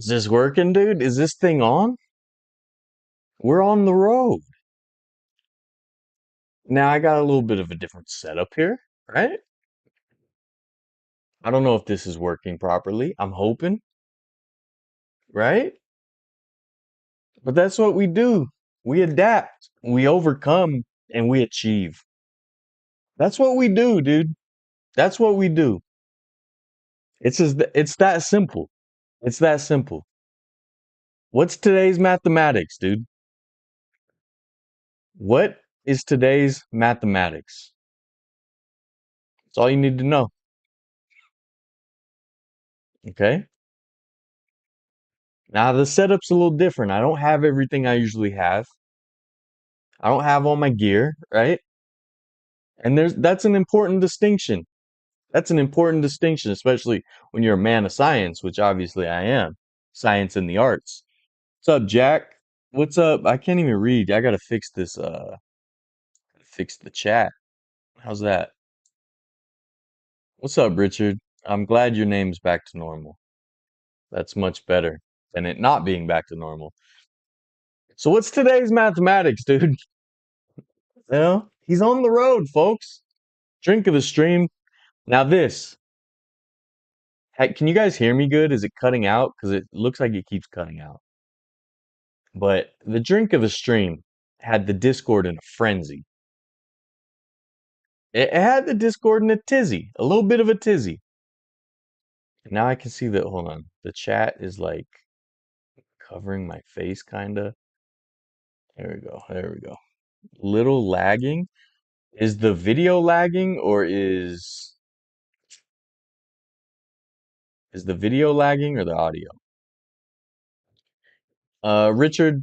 Is this working, dude? Is this thing on? We're on the road. Now I got a little bit of a different setup here, right? I don't know if this is working properly. I'm hoping, right? But that's what we do. We adapt, we overcome, and we achieve. That's what we do, dude. That's what we do. It's that simple. It's that simple. What's today's mathematics, dude? What is today's mathematics? That's all you need to know. Okay? Now the setup's a little different. I don't have everything I usually have. I don't have all my gear, right? And that's an important distinction. That's an important distinction, especially when you're a man of science, which obviously I am. Science and the arts. What's up, Jack? What's up? I can't even read. I gotta fix this fix the chat. How's that? What's up, Richard? I'm glad your name's back to normal. That's much better than it not being back to normal. So what's today's mathematics, dude? He's on the road, folks. Drink of the stream. Now this, can you guys hear me good? Is it cutting out? Because it looks like it keeps cutting out. But the drink of the stream had the Discord in a frenzy. It had the Discord in a tizzy, a little bit of a tizzy. Now I can see that, hold on, the chat is like covering my face, kinda. There we go, there we go. Little lagging. Is the video lagging or is the video lagging or the audio? Richard,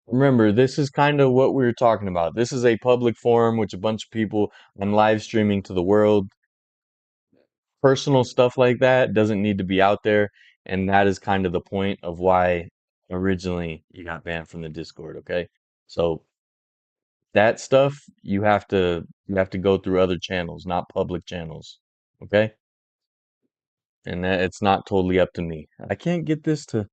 remember, this is kind of what we were talking about. This is a public forum which a bunch of people I'm live streaming to the world. Personal stuff like that doesn't need to be out there, and that is kind of the point of why originally you got banned from the Discord, okay? So that stuff you have to go through other channels, not public channels, okay? And that it's not totally up to me. I can't get this to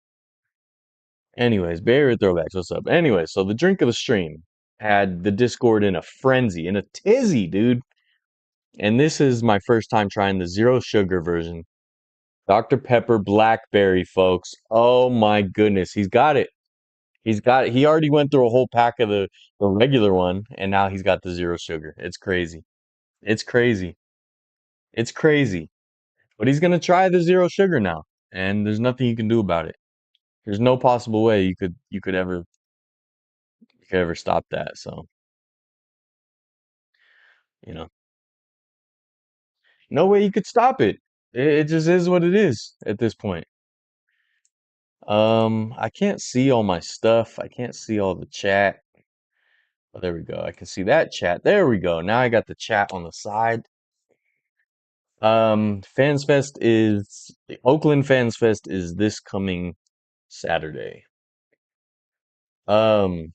anyways, Barrier Throwbacks, what's up? Anyway, so the drink of the stream had the Discord in a frenzy, in a tizzy, dude. And this is my first time trying the zero sugar version. Dr. Pepper Blackberry, folks. Oh my goodness, he's got it. He's got it. He already went through a whole pack of the regular one, and now he's got the zero sugar. It's crazy. It's crazy. It's crazy. But he's gonna try the zero sugar now, and there's nothing you can do about it. There's no possible way you could ever stop that. So, you know, no way you could stop it. It just is what it is at this point. I can't see all my stuff. I can't see all the chat. Oh, there we go. I can see that chat. There we go. Now I got the chat on the side. FansFest is the Oakland FansFest is this coming Saturday. Um,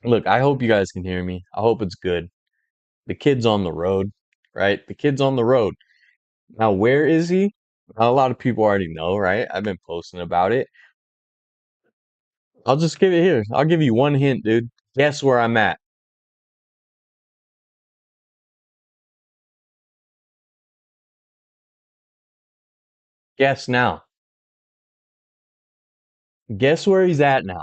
Look, I hope you guys can hear me. I hope it's good. The kid's on the road, right? The kid's on the road. Now, where is he? A lot of people already know, right? I've been posting about it. I'll just give it here. I'll give you one hint, dude. Guess where I'm at. Guess now. Guess where he's at now.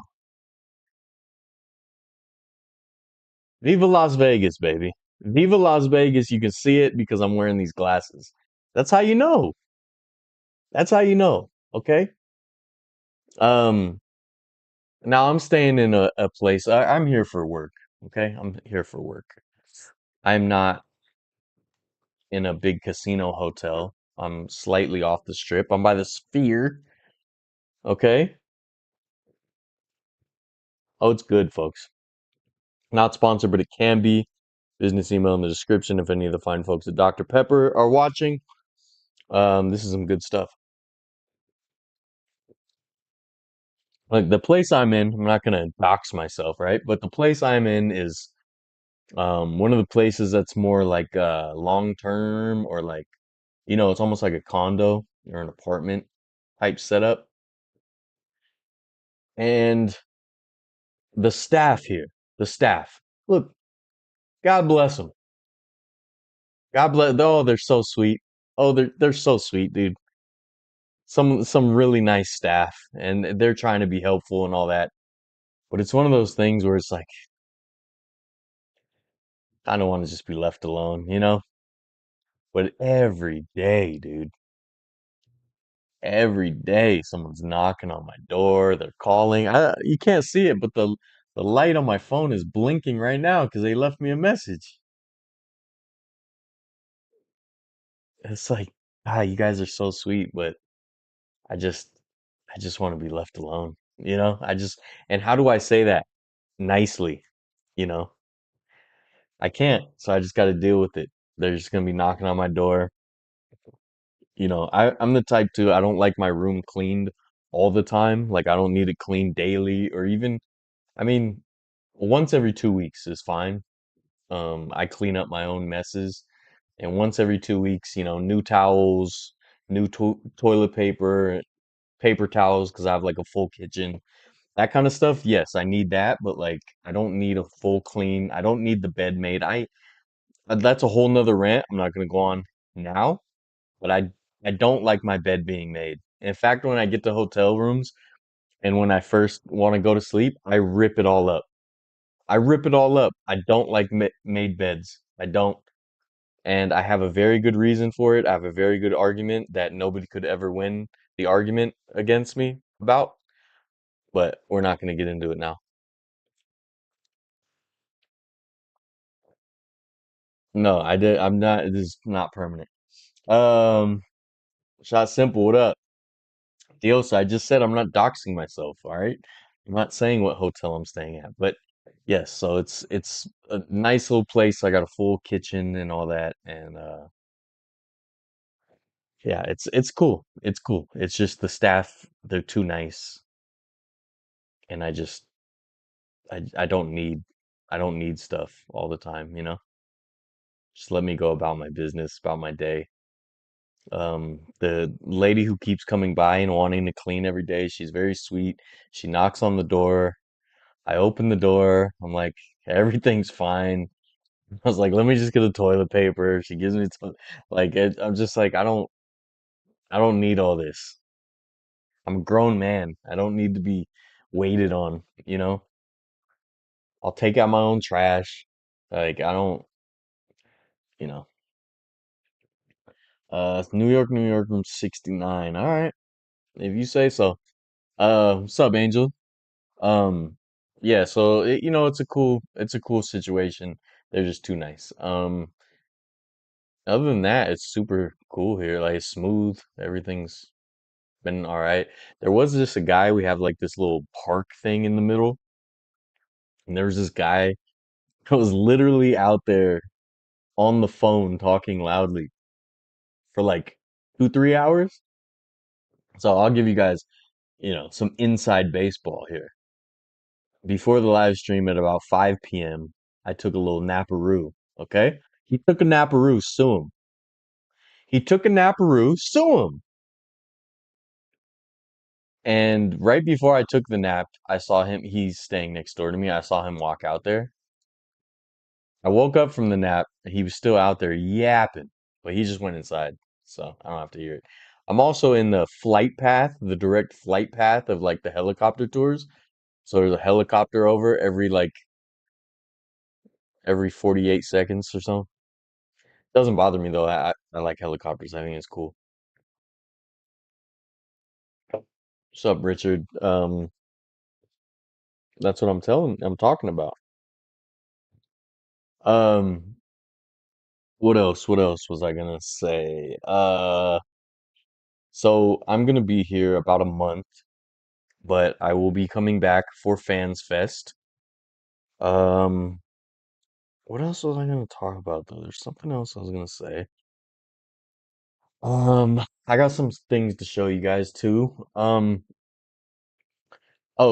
Viva Las Vegas, baby. Viva Las Vegas. You can see it because I'm wearing these glasses. That's how you know. That's how you know. Okay. Um, Now I'm staying in a place. I'm here for work. Okay. I'm here for work. I'm not in a big casino hotel. I'm slightly off the strip. I'm by the Sphere. Okay. Oh, it's good, folks. Not sponsored, but it can be. Business email in the description if any of the fine folks at Dr. Pepper are watching. This is some good stuff. Like the place I'm in, I'm not gonna dox myself, right? But the place I'm in is one of the places that's more like long term or like it's almost like a condo or an apartment. type setup. And the staff here, the staff, look, God bless them. God bless. Oh, they're so sweet. Oh, they're so sweet, dude. Some really nice staff, and they're trying to be helpful and all that. But it's one of those things where it's like I don't want to just be left alone, you know? But every day, dude, every day someone's knocking on my door, they're calling. You can't see it, but the light on my phone is blinking right now because they left me a message. It's like, you guys are so sweet, but I just I just want to be left alone, you know? And how do I say that nicely, you know? I can't, so I just got to deal with it. They're just gonna be knocking on my door. I'm the type too, I don't like my room cleaned all the time. Like I don't need it cleaned daily or even, I mean, once every 2 weeks is fine. I clean up my own messes, and once every 2 weeks, new towels, new toilet paper, paper towels, because I have like a full kitchen. That kind of stuff, yes, I need that, but like I don't need a full clean. I don't need the bed made. That's a whole nother rant. I'm not gonna go on now, but I don't like my bed being made. In fact, when I get to hotel rooms and when I first want to go to sleep, I rip it all up. I rip it all up. I don't like made beds. I don't. And I have a very good reason for it. I have a very good argument that nobody could ever win the argument against me about, but we're not going to get into it now. No, I did. I'm not. This is not permanent. Um, Shot simple. What up? Diosa, I just said I'm not doxing myself, all right? I'm not saying what hotel I'm staying at, but yes, so it's a nice little place. I got a full kitchen and all that, and yeah, it's cool. It's cool. It's just the staff, they're too nice, and I don't need stuff all the time, you know? Just let me go about my business, about my day. The lady who keeps coming by and wanting to clean every day, she's very sweet. She knocks on the door. I open the door. I'm like, everything's fine. I was like, let me just get the toilet paper. She gives me I'm just like, I don't need all this. I'm a grown man. I don't need to be waited on, you know? I'll take out my own trash. Like, I don't, you know. New York, New York, room 69. All right, if you say so. What's up, Angel? Um, yeah, so it's a cool situation. They're just too nice. Other than that, it's super cool here. Like it's smooth. Everything's been all right. There was just a guy, we have like this little park thing in the middle, and there was this guy that was literally out there on the phone talking loudly for like 2, 3 hours. So I'll give you guys, some inside baseball here. Before the live stream at about 5 p.m., I took a little naparoo. Okay? He took a naparoo, sue him. He took a naparoo, sue him. And right before I took the nap, I saw him. He's staying next door to me. I saw him walk out there. I woke up from the nap. He was still out there yapping, but he just went inside. So I don't have to hear it. I'm also in the flight path, the direct flight path of like the helicopter tours. So there's a helicopter over every 48 seconds or so. Doesn't bother me though. I like helicopters. I think it's cool. What's up, Richard? That's what I'm talking about. Um, what else? What else was I gonna say? So I'm gonna be here about a month, but I will be coming back for FansFest. Um, what else was I gonna talk about though? There's something else I was gonna say. I got some things to show you guys too. Oh,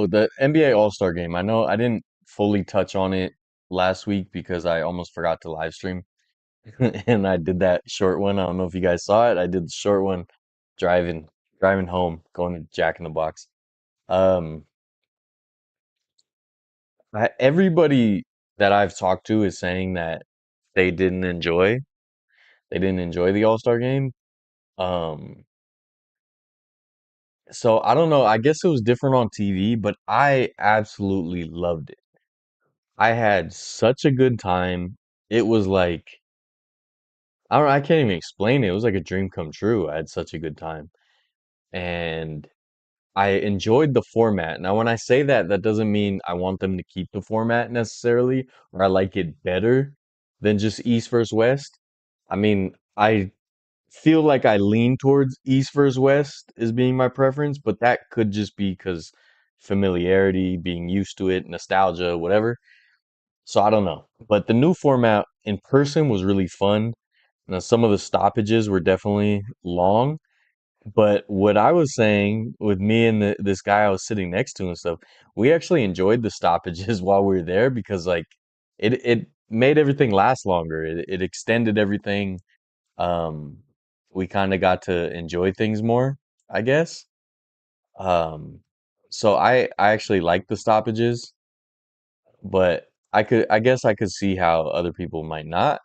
the NBA All-Star game. I know I didn't fully touch on it last week because I almost forgot to live stream. And I did that short one. I don't know if you guys saw it. I did the short one driving. driving home, going to Jack in the Box. Um, everybody that I've talked to is saying that they didn't enjoy they didn't enjoy the All-Star game. Um, so I don't know. I guess it was different on TV, but I absolutely loved it. I had such a good time. It was like I don't I can't even explain it. It was like a dream come true. I had such a good time. And I enjoyed the format. Now, when I say that, that doesn't mean I want them to keep the format necessarily, or I like it better than just East versus West. I mean, I feel like I lean towards East versus West as being my preference, but that could just be because familiarity, being used to it, nostalgia, whatever. So I don't know. But the new format in person was really fun. Now, some of the stoppages were definitely long, but what I was saying with me and this guy I was sitting next to and stuff, we actually enjoyed the stoppages while we were there because like it made everything last longer. It extended everything. Um, we kind of got to enjoy things more, I guess. Um, so I actually like the stoppages, but I guess I could see how other people might not.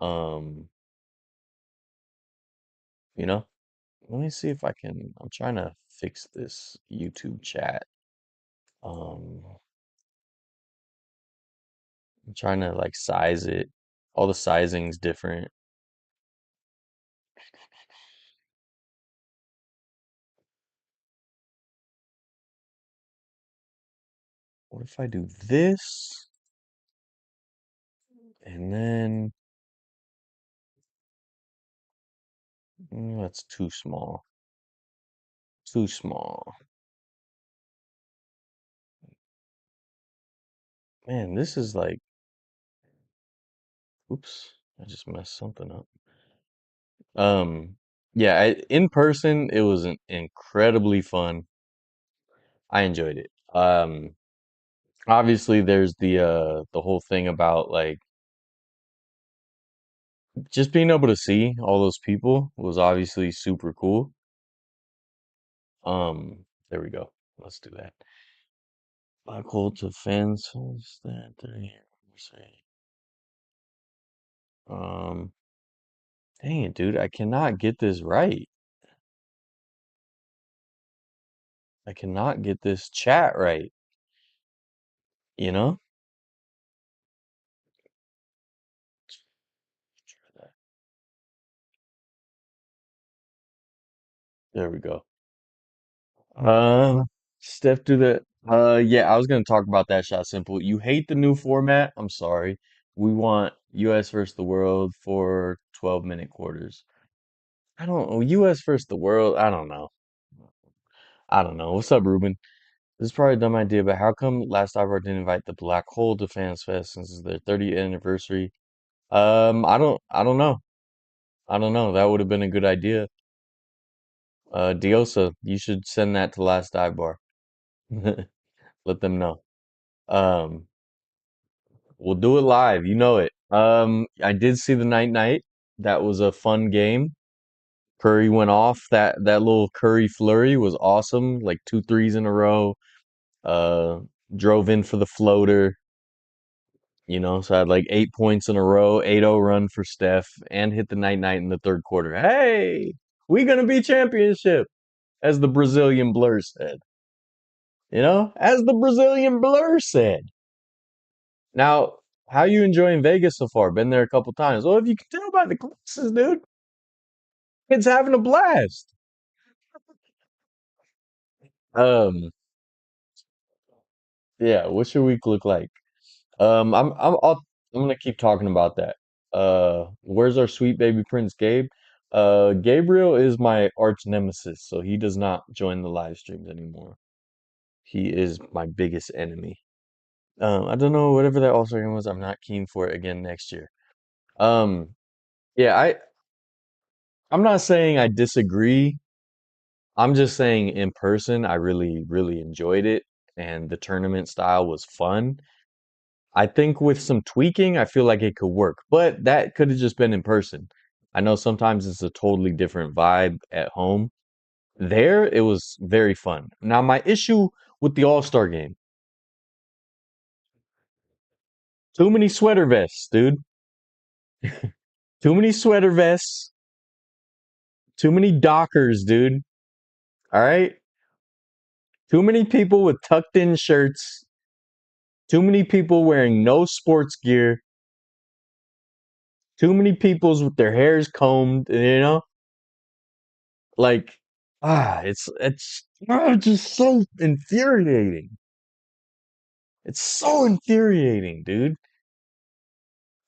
Um, you know, let me see if I can. I'm trying to fix this YouTube chat. Um, I'm trying to like size it. All the sizing's different. What if I do this and then that's too small. Too small. Man, this is like, oops, I just messed something up. Um, yeah, in person it was incredibly fun. I enjoyed it. Obviously there's the whole thing about like just being able to see all those people was obviously super cool. There we go. Let's do that. Black hole to fans that they're here. Um, dang it, dude. I cannot get this right. I cannot get this chat right, you know? Try that. There we go. Step to the yeah, I was gonna talk about that shot simple. You hate the new format? I'm sorry. We want US versus the world for 12-minute quarters. I don't know. US versus the world, I don't know. I don't know. What's up, Ruben? This is probably a dumb idea, but how come Last Diver didn't invite the Black Hole to FansFest since it's their 30th anniversary? I don't know. I don't know. That would have been a good idea. Diosa, you should send that to Last Dive Bar. Let them know. Um, we'll do it live. You know it. I did see the night night. That was a fun game. Curry went off. That little Curry flurry was awesome. Like two threes in a row. Uh, drove in for the floater. So I had like 8 points in a row, 8-0 run for Steph, and hit the night night in the third quarter. Hey, we gonna be championship, as the Brazilian Blur said. As the Brazilian Blur said. Now, how you enjoying Vegas so far? Been there a couple times. Well, if you can tell by the glasses, dude, it's having a blast. Um, yeah. What's your week look like? I'm gonna keep talking about that. Where's our sweet baby Prince Gabe? Gabriel is my arch nemesis, so he does not join the live streams anymore. He is my biggest enemy. I don't know, whatever that All-Star game was, I'm not keen for it again next year. Um, yeah, I'm not saying I disagree. I'm just saying in person, I really, really enjoyed it, and the tournament style was fun. I think with some tweaking, I feel like it could work, but that could have just been in person. I know sometimes it's a totally different vibe at home there it was very fun. Now my issue with the All-Star game, too many sweater vests, dude. Too many sweater vests, too many dockers, dude. All right? Too many people with tucked in shirts, too many people wearing no sports gear, too many peoples with their hairs combed, you know? Like it's just so infuriating. It's so infuriating, dude.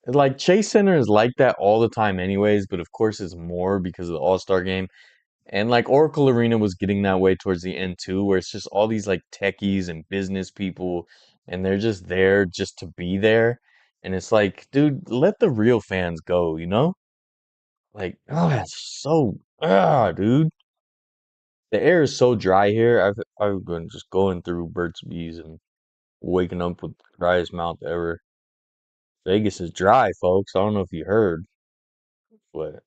Like Chase Center is like that all the time anyways, but of course it's more because of the All-Star game. And like Oracle Arena was getting that way towards the end too, where it's just all these like techies and business people and they're just there just to be there. And it's like, dude, let the real fans go, you know? Like, oh, it's so dude. The air is so dry here. I've been just going through Burt's Bees and waking up with the driest mouth ever. Vegas is dry, folks. I don't know if you heard, but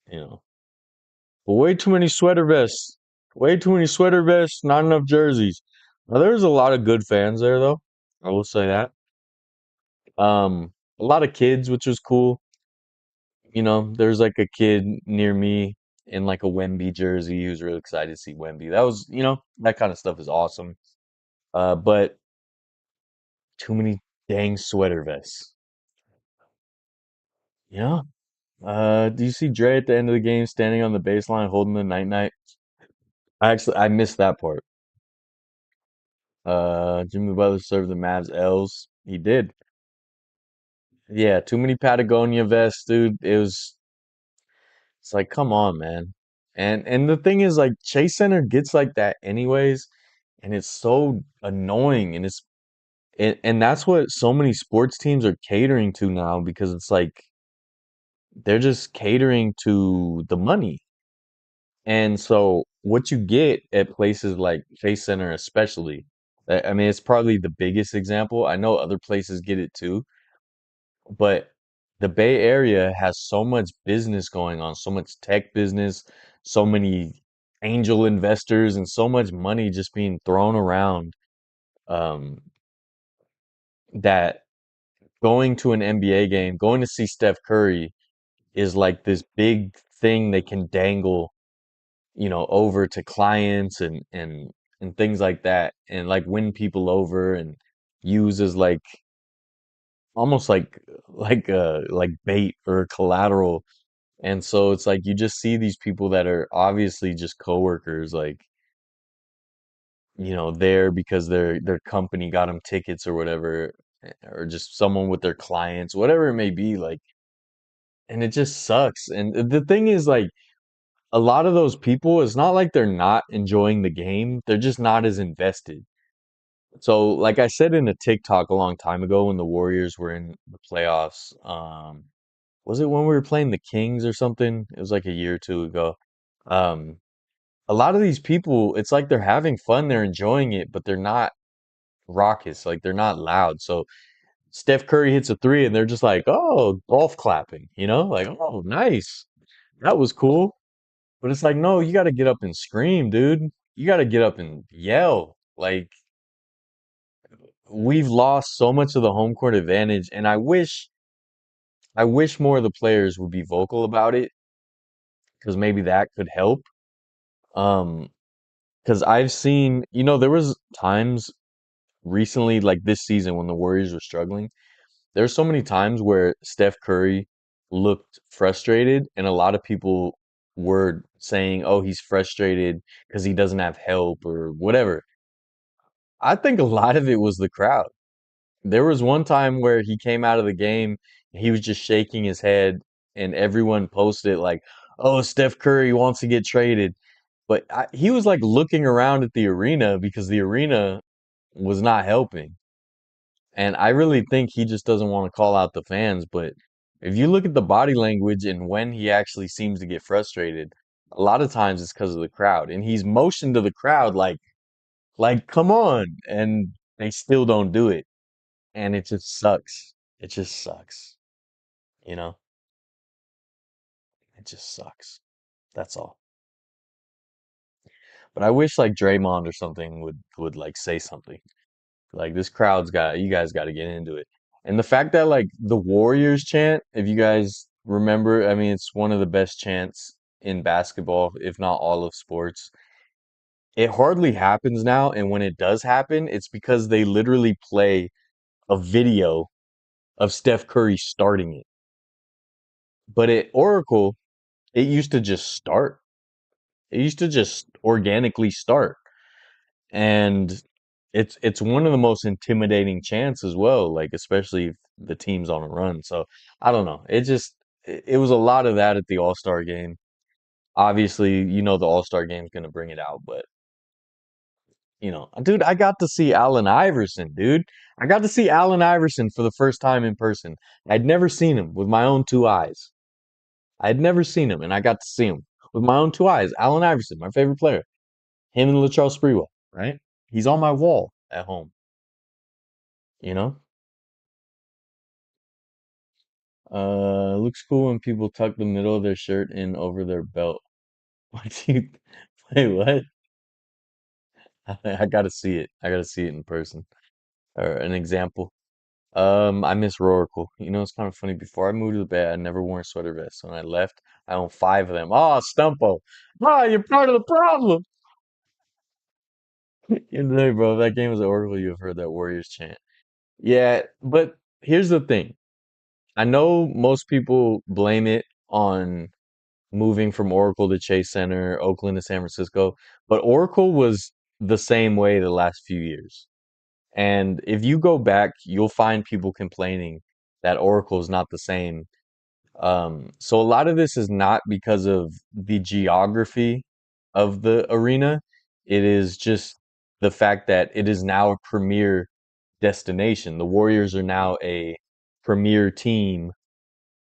but way too many sweater vests. Way too many sweater vests, not enough jerseys. Now there's a lot of good fans there though. I will say that. A lot of kids, which was cool. There's like a kid near me in like a Wemby jersey who's really excited to see Wemby. That was, that kind of stuff is awesome. But too many dang sweater vests. Yeah. Do you see Dre at the end of the game standing on the baseline holding the night night? I missed that part. Jimmy Butler served the Mavs L's. He did. Yeah, too many Patagonia vests, dude. It's like, come on, man. And the thing is, like, Chase Center gets like that anyways, and it's so annoying, and that's what so many sports teams are catering to now because it's like they're just catering to the money. And so what you get at places like Chase Center especially, I mean, it's probably the biggest example. I know other places get it too, but the Bay Area has so much business going on, so much tech business, so many angel investors, and so much money just being thrown around, um, that going to an NBA game, going to see Steph Curry is like this big thing they can dangle, over to clients and things like that, and like win people over and use as like almost like bait or collateral. And so it's like you just see these people that are obviously just coworkers, like, there because their company got them tickets or whatever, or just someone with their clients, whatever it may be, like, and it just sucks. And the thing is, like, a lot of those people, it's not like they're not enjoying the game, they're just not as invested. So, like I said in a TikTok a long time ago when the Warriors were in the playoffs, was it when we were playing the Kings or something? It was like a year or two ago. Um, a lot of these people, it's like they're having fun, they're enjoying it, but they're not raucous, like they're not loud. So Steph Curry hits a three and they're just like, oh, golf clapping, like, oh, nice. That was cool. But it's like, no, you got to get up and scream, dude. You got to get up and yell. Like, we've lost so much of the home court advantage, and I wish more of the players would be vocal about it because maybe that could help. Um, because I've seen, there was times recently, like this season, when the Warriors were struggling. There's so many times where Steph Curry looked frustrated, and a lot of people were saying, "Oh, he's frustrated because he doesn't have help or whatever." I think a lot of it was the crowd. There was one time where he came out of the game, he was just shaking his head, and everyone posted like, "Oh, Steph Curry wants to get traded." But he was like looking around at the arena because the arena was not helping. And I really think he just doesn't want to call out the fans. But if you look at the body language and when he actually seems to get frustrated, a lot of times it's because of the crowd. And he's motioned to the crowd like, come on. And they still don't do it. And it just sucks. It just sucks. You know, it just sucks. That's all. But I wish like Draymond or something would like say something. Like this crowd's got you guys got to get into it. And the fact that like the Warriors chant, if you guys remember, I mean it's one of the best chants in basketball, if not all of sports. It hardly happens now, and when it does happen, it's because they literally play a video of Steph Curry starting it. But at Oracle, it used to just start. It used to just organically start. And it's one of the most intimidating chants as well, like especially if the team's on a run. So I don't know. It was a lot of that at the All-Star game. Obviously, you know the All-Star game's gonna bring it out, but dude, I got to see Allen Iverson, dude. I got to see Allen Iverson for the first time in person. I'd never seen him with my own two eyes. I had never seen him, and I got to see him with my own two eyes. Allen Iverson, my favorite player. Him and Latrell Sprewell, right? He's on my wall at home, you know? Looks cool when people tuck the middle of their shirt in over their belt. What do you, wait, what? I gotta see it. I gotta see it in person. Or an example. I miss Roracle. You know, it's kind of funny. Before I moved to the Bay, I never wore a sweater vest. When I left, I own five of them. Oh, Stumpo. Oh, you're part of the problem. You know, bro, if that game was at Oracle, you have heard that Warriors chant. Yeah, but here's the thing. I know most people blame it on moving from Oracle to Chase Center, Oakland to San Francisco, but Oracle was the same way the last few years. And if you go back, you'll find people complaining that Oracle is not the same. So a lot of this is not because of the geography of the arena. It is just the fact that it is now a premier destination. The Warriors are now a premier team,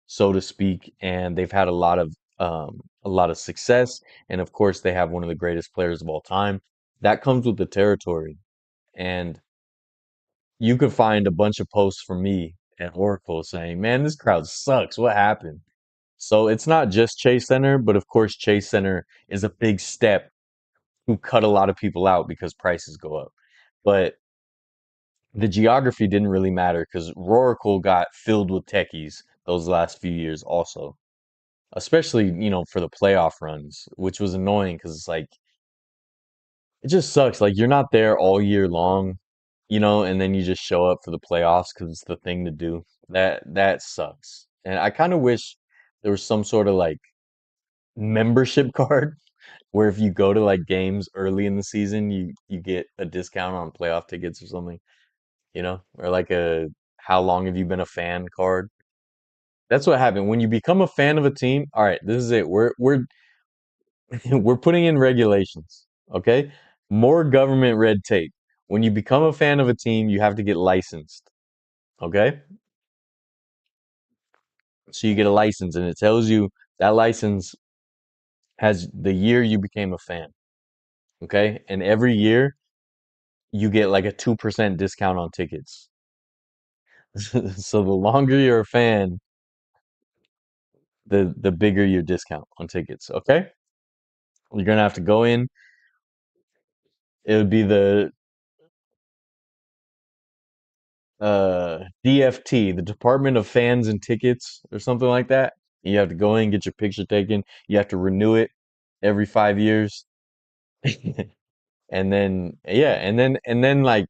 so to speak, and they've had a lot of success. And of course, they have one of the greatest players of all time. That comes with the territory. And you could find a bunch of posts from me at Oracle saying, "Man, this crowd sucks. What happened?" So it's not just Chase Center, but of course, Chase Center is a big step to cut a lot of people out because prices go up. But the geography didn't really matter because Roracle got filled with techies those last few years also, especially, for the playoff runs, which was annoying because it's like, it just sucks. Like you're not there all year long, and then you just show up for the playoffs because it's the thing to do. That sucks. And I kind of wish there was some sort of like membership card where if you go to like games early in the season, you get a discount on playoff tickets or something, or like a how long have you been a fan card. That's what happened when you become a fan of a team. All right, this is it. We're we're putting in regulations, okay? More government red tape. When you become a fan of a team, you have to get licensed, okay? So you get a license and it tells you that license has the year you became a fan, okay? And every year you get like a 2% discount on tickets. So the longer you're a fan, the bigger your discount on tickets, okay? You're gonna have to go in. It would be the DFT, the Department of Fans and Tickets, or something like that. You have to go in, get your picture taken. You have to renew it every 5 years. And then, yeah, and then like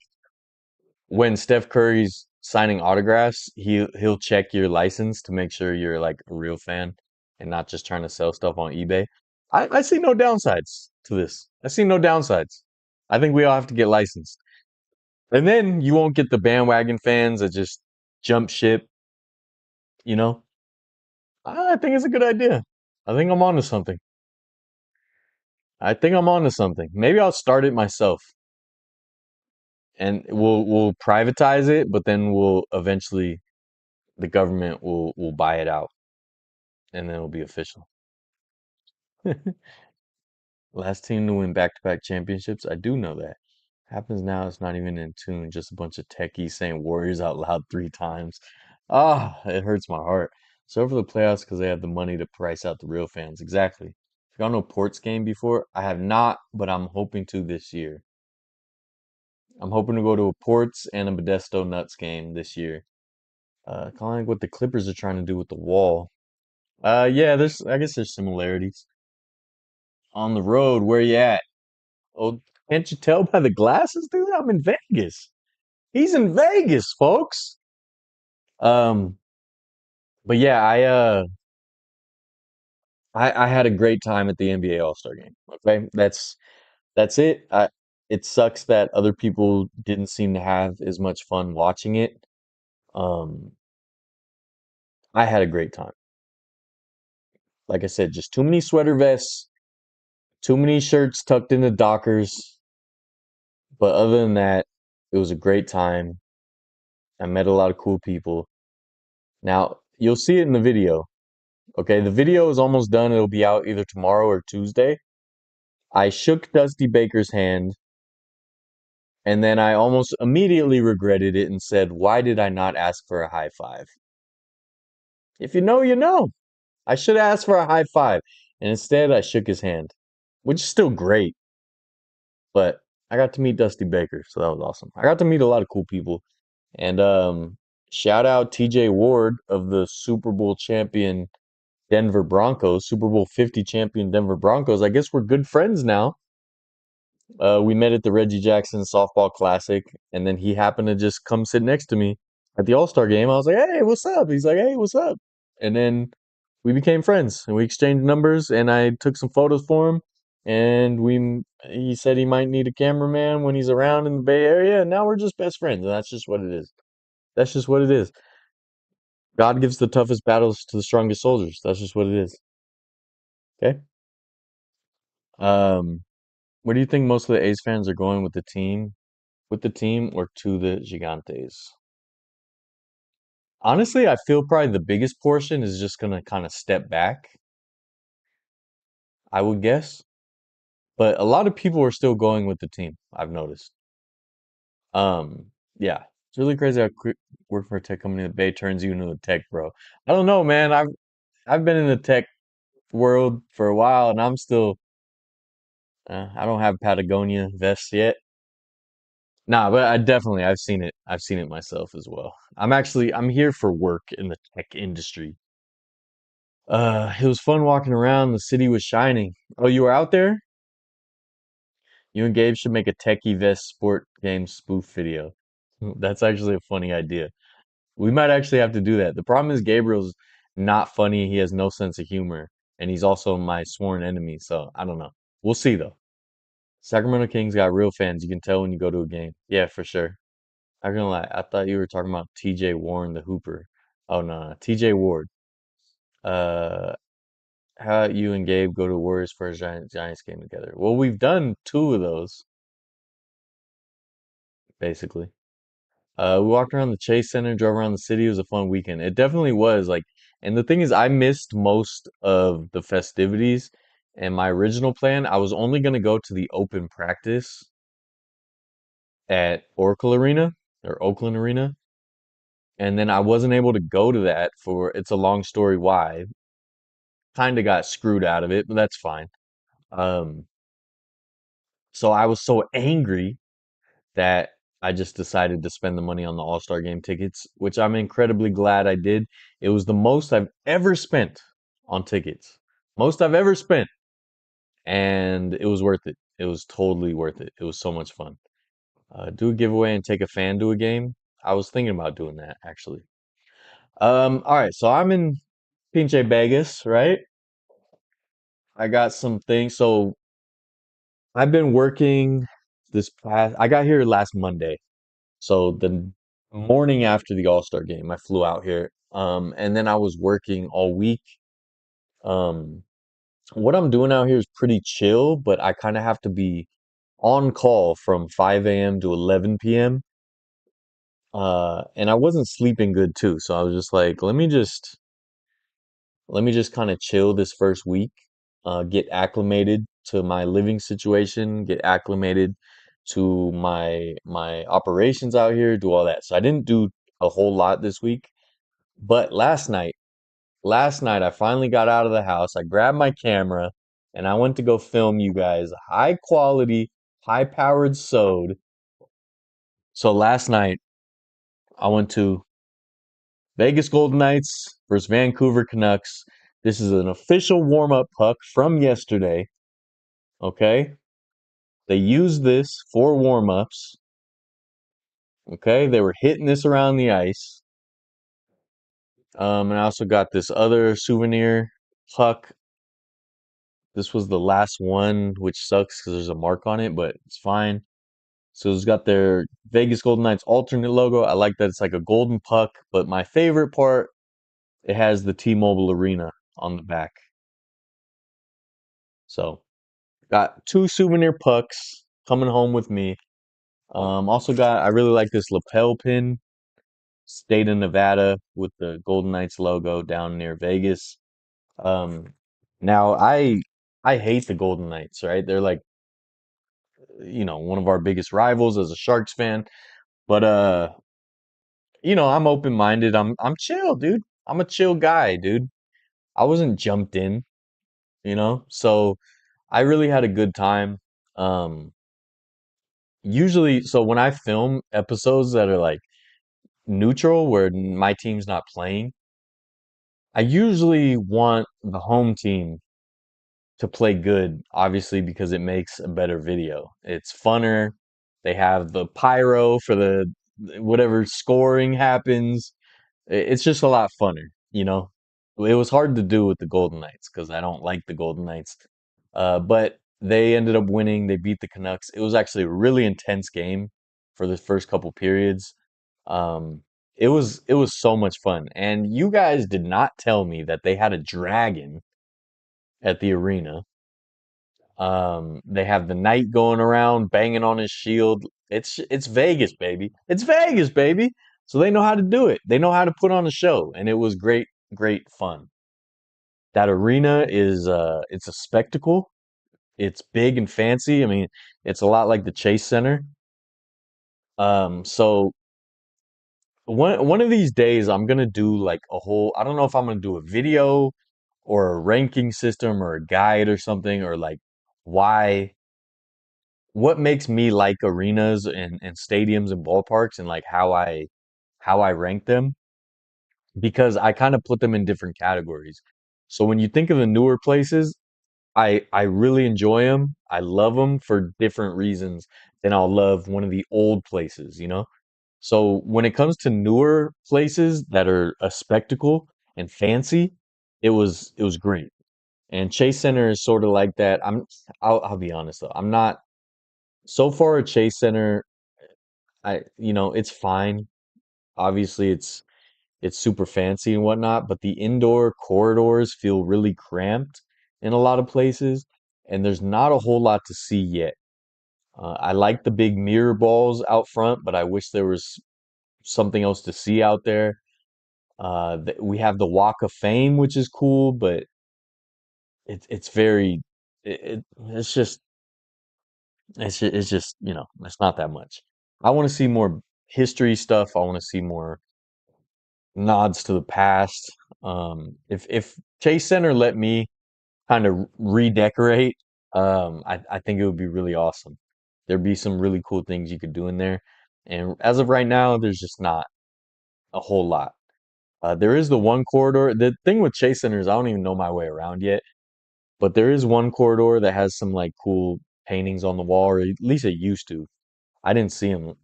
when Steph Curry's signing autographs, he'll check your license to make sure you're like a real fan and not just trying to sell stuff on eBay. I see no downsides to this. I see no downsides. I think we all have to get licensed. And then you won't get the bandwagon fans that just jump ship, you know? I think it's a good idea. I think I'm onto something. I think I'm onto something. Maybe I'll start it myself and we'll privatize it, but then we'll eventually the government will buy it out and then it'll be official. Last team to win back-to-back championships. I do know that. Happens now, it's not even in tune, just a bunch of techies saying Warriors out loud 3 times. Ah, it hurts my heart. So for the playoffs because they have the money to price out the real fans. Exactly. Have you gone to a Ports game before? I have not, but I'm hoping to this year. I'm hoping to go to a Ports and a Modesto Nuts game this year. Kind of like what the Clippers are trying to do with the wall. Yeah, I guess there's similarities. On the road, where you at? Oh, can't you tell by the glasses, dude? I'm in Vegas. He's in Vegas, folks. Um, but yeah, I had a great time at the NBA All-Star game. Okay, that's it. It sucks that other people didn't seem to have as much fun watching it. Um, I had a great time. Like I said, just too many sweater vests, too many shirts tucked into Dockers. But other than that, it was a great time. I met a lot of cool people. Now, you'll see it in the video. Okay, the video is almost done. It'll be out either tomorrow or Tuesday. I shook Dusty Baker's hand, and then I almost immediately regretted it and said, "Why did I not ask for a high five?" If you know, you know. I should have asked for a high five. And instead, I shook his hand, which is still great. But I got to meet Dusty Baker, so that was awesome. I got to meet a lot of cool people. And shout out TJ Ward of the Super Bowl champion Denver Broncos, Super Bowl 50 champion Denver Broncos. I guess we're good friends now. We met at the Reggie Jackson Softball Classic, and then he happened to just come sit next to me at the All-Star game. I was like, "Hey, what's up?" He's like, "Hey, what's up?" And then we became friends, and we exchanged numbers, and I took some photos for him, and he said he might need a cameraman when he's around in the Bay Area, and now we're just best friends, and that's just what it is. That's just what it is. God gives the toughest battles to the strongest soldiers. That's just what it is. Okay? Um, where do you think most of the A's fans are going with the team? With the team or to the Gigantes? Honestly, I feel probably the biggest portion is just gonna kind of step back, I would guess. But a lot of people are still going with the team, I've noticed. Yeah. It's really crazy how quick work for a tech company in the Bay turns you into a tech bro. I don't know, man. I've been in the tech world for a while and I'm still I don't have Patagonia vests yet. Nah, but I've seen it. I've seen it myself as well. I'm here for work in the tech industry. It was fun walking around. The city was shining. Oh, you were out there? You and Gabe should make a techie vest sport game spoof video. That's actually a funny idea. We might actually have to do that. The problem is Gabriel's not funny. He has no sense of humor, and he's also my sworn enemy. So I don't know. We'll see though. Sacramento Kings got real fans. You can tell when you go to a game. Yeah, for sure. I'm gonna lie. I thought you were talking about TJ Warren, the Hooper. Oh no, TJ Ward. Uh, how you and Gabe go to Warriors first Giants game together? Well, we've done two of those basically. We walked around the Chase Center, drove around the city. It was a fun weekend. It definitely was like, and the thing is, I missed most of the festivities. And my original plan, I was only gonna go to the open practice at Oracle Arena or Oakland Arena, and then I wasn't able to go to that for. It's a long story why. Kind of got screwed out of it, but that's fine. Um, so I was so angry that I just decided to spend the money on the All-Star game tickets, which I'm incredibly glad I did. It was the most I've ever spent on tickets. Most I've ever spent. And it was worth it. It was totally worth it. It was so much fun. Do a giveaway and take a fan to a game. I was thinking about doing that actually. All right, so I'm in Pinche Vegas, right? I got some things. So I've been working I got here last Monday. So the morning after the All-Star game, I flew out here. And then I was working all week. Um, what I'm doing out here is pretty chill, but I kind of have to be on call from 5 a.m. to 11 p.m. And I wasn't sleeping good too. So I was just like, let me just kind of chill this first week, get acclimated to my living situation, get acclimated to my operations out here, do all that. So I didn't do a whole lot this week, but last night I finally got out of the house. I grabbed my camera and I went to go film you guys high quality, high powered sewed. So last night I went to Vegas Golden Knights versus Vancouver Canucks. This is an official warm up puck from yesterday. Okay. They used this for warm ups. Okay. They were hitting this around the ice. And I also got this other souvenir puck. This was the last one, which sucks because there's a mark on it, but it's fine. So it's got their Vegas Golden Knights alternate logo. I like that it's like a golden puck, but my favorite part, it has the T-Mobile Arena on the back. So got two souvenir pucks coming home with me. Also got, I really like this lapel pin, State of Nevada with the Golden Knights logo down near Vegas. Um, now I hate the Golden Knights, right? They're like, one of our biggest rivals as a Sharks fan. But I'm open-minded. I'm chill, dude. I'm a chill guy, dude. I wasn't jumped in. So I really had a good time. Um, Usually, so when I film episodes that are like neutral, where my team's not playing, I usually want the home team to play good, obviously, because it makes a better video. It's funner. They have the pyro for the whatever scoring happens. It's just a lot funner. It was hard to do with the Golden Knights because I don't like the Golden Knights. But they ended up winning. They beat the Canucks. It was actually a really intense game for the first couple periods. It was so much fun. And you guys did not tell me that they had a dragon at the arena. They have the knight going around banging on his shield. It's Vegas, baby. It's Vegas, baby. So they know how to do it. They know how to put on a show, and it was great, great fun. That arena is it's a spectacle. It's big and fancy. I mean, it's a lot like the Chase Center. So one of these days I'm gonna do like a whole, I don't know if I'm gonna do a video or a ranking system or a guide or something, or like why what makes me like arenas and stadiums and ballparks, and like how I rank them, because I kind of put them in different categories. So when you think of the newer places, I really enjoy them. I love them for different reasons than I'll love one of the old places. So when it comes to newer places that are a spectacle and fancy, it was great. And Chase Center is sort of like that. I'll be honest though. I'm not so far at Chase Center. It's fine. Obviously, it's super fancy and whatnot, but the indoor corridors feel really cramped in a lot of places, and there's not a whole lot to see yet. I like the big mirror balls out front, but I wish there was something else to see out there. We have the Walk of Fame, which is cool, but it's very it's just it's not that much. I want to see more history stuff. I want to see more nods to the past. If Chase Center let me kind of redecorate, I think it would be really awesome. There'd be some really cool things you could do in there. And as of right now, there's just not a whole lot. There is the one corridor. The thing with Chase Center is I don't even know my way around yet, but there is one corridor that has some like cool paintings on the wall, or at least it used to. I didn't see them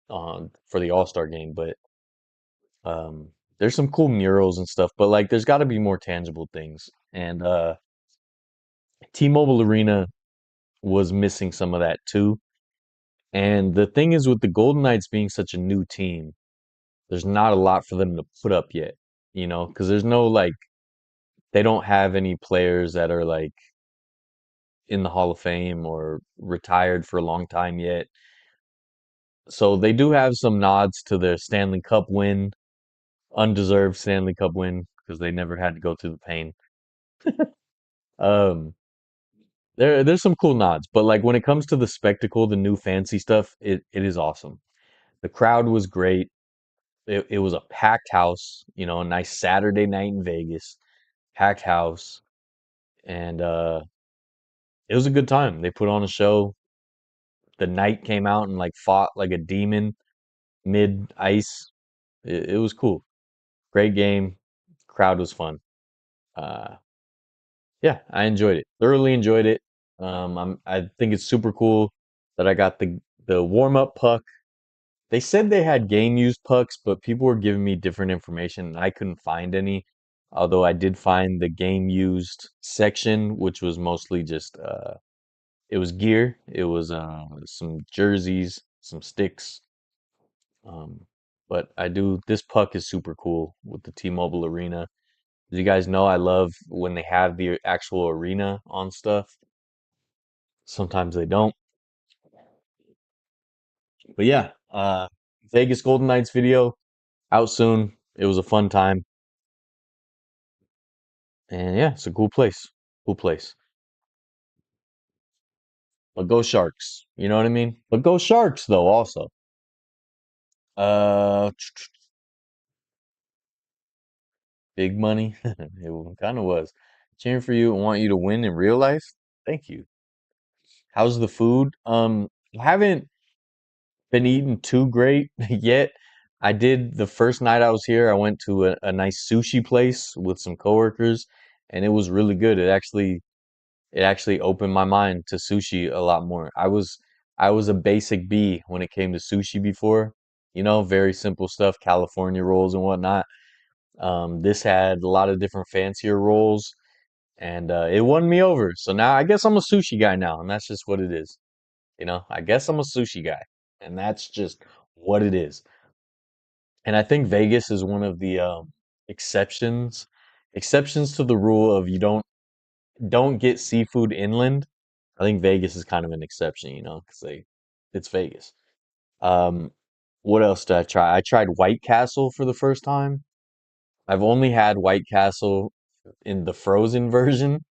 for the All-Star game, but um, there's some cool murals and stuff. But like, there's got to be more tangible things. And T-Mobile Arena was missing some of that too. And the thing is, with the Golden Knights being such a new team, there's not a lot for them to put up yet, because there's no like, they don't have any players that are like in the Hall of Fame or retired for a long time yet. So they do have some nods to their Stanley Cup win, undeserved Stanley Cup win, because they never had to go through the pain. Um, there's some cool nods, but like when it comes to the spectacle, the new fancy stuff, it is awesome. The crowd was great. It was a packed house, a nice Saturday night in Vegas, packed house, and it was a good time. They put on a show. The knight came out and like fought like a demon mid ice. It was cool. Great game. Crowd was fun. Uh, yeah, I enjoyed it. Thoroughly enjoyed it. I think it's super cool that I got the warm up puck. They said they had game used pucks, but people were giving me different information and I couldn't find any. Although I did find the game used section, which was mostly just it was gear. It was some jerseys, some sticks. Um, but I do this puck is super cool with the T-Mobile Arena. As you guys know, I love when they have the actual arena on stuff. Sometimes they don't. But yeah, Vegas Golden Knights video out soon. It was a fun time. And yeah, it's a cool place. Cool place. But go Sharks. You know what I mean? But go Sharks though also. Uh Big money. It kind of was. Cheering for you and want you to win in real life. Thank you. How's the food? I haven't been eating too great yet. I did the first night I was here, I went to a nice sushi place with some coworkers and it was really good. It actually opened my mind to sushi a lot more. I was a basic B when it came to sushi before. Very simple stuff, California rolls and whatnot. This had a lot of different fancier rolls, and it won me over. So now I guess I'm a sushi guy now, and that's just what it is. I guess I'm a sushi guy, and that's just what it is. And I think Vegas is one of the exceptions, exceptions to the rule of you don't get seafood inland. I think Vegas is kind of an exception, because it's Vegas. Um, what else did I try? I tried White Castle for the first time. I've only had White Castle in the frozen version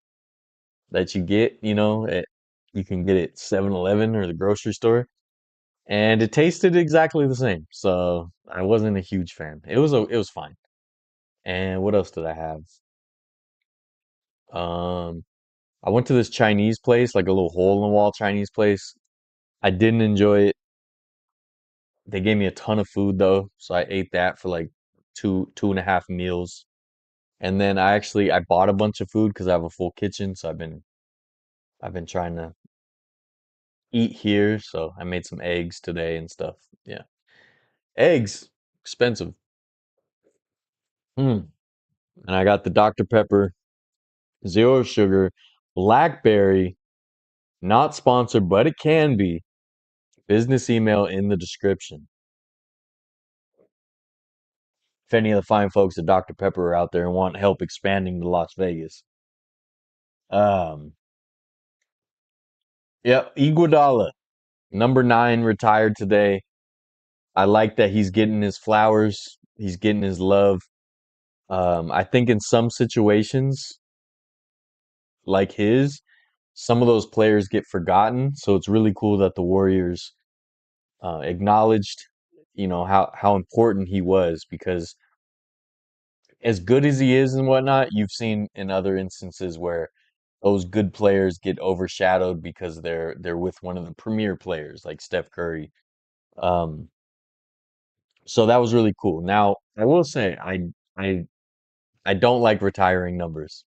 that you get, you can get it 7-Eleven or the grocery store, and it tasted exactly the same. So I wasn't a huge fan. It was fine. And what else did I have? Um, I went to this Chinese place, like a little hole in the wall Chinese place. I didn't enjoy it. They gave me a ton of food though, so I ate that for like two and a half meals. And then I bought a bunch of food because I have a full kitchen, so I've been trying to eat here. So I made some eggs today and stuff. Yeah, eggs expensive. Mm. And I got the Dr. Pepper, zero sugar, blackberry, not sponsored, but it can be. Business email in the description. If any of the fine folks at Dr. Pepper are out there and want help expanding to Las Vegas. Um, yeah, Iguodala, number 9, retired today. I like that he's getting his flowers. He's getting his love. I think in some situations like his, some of those players get forgotten. So it's really cool that the Warriors acknowledged, how important he was because as good as he is and whatnot, you've seen in other instances where those good players get overshadowed because they're with one of the premier players like Steph Curry. Um, so that was really cool. Now, I will say I I don't like retiring numbers.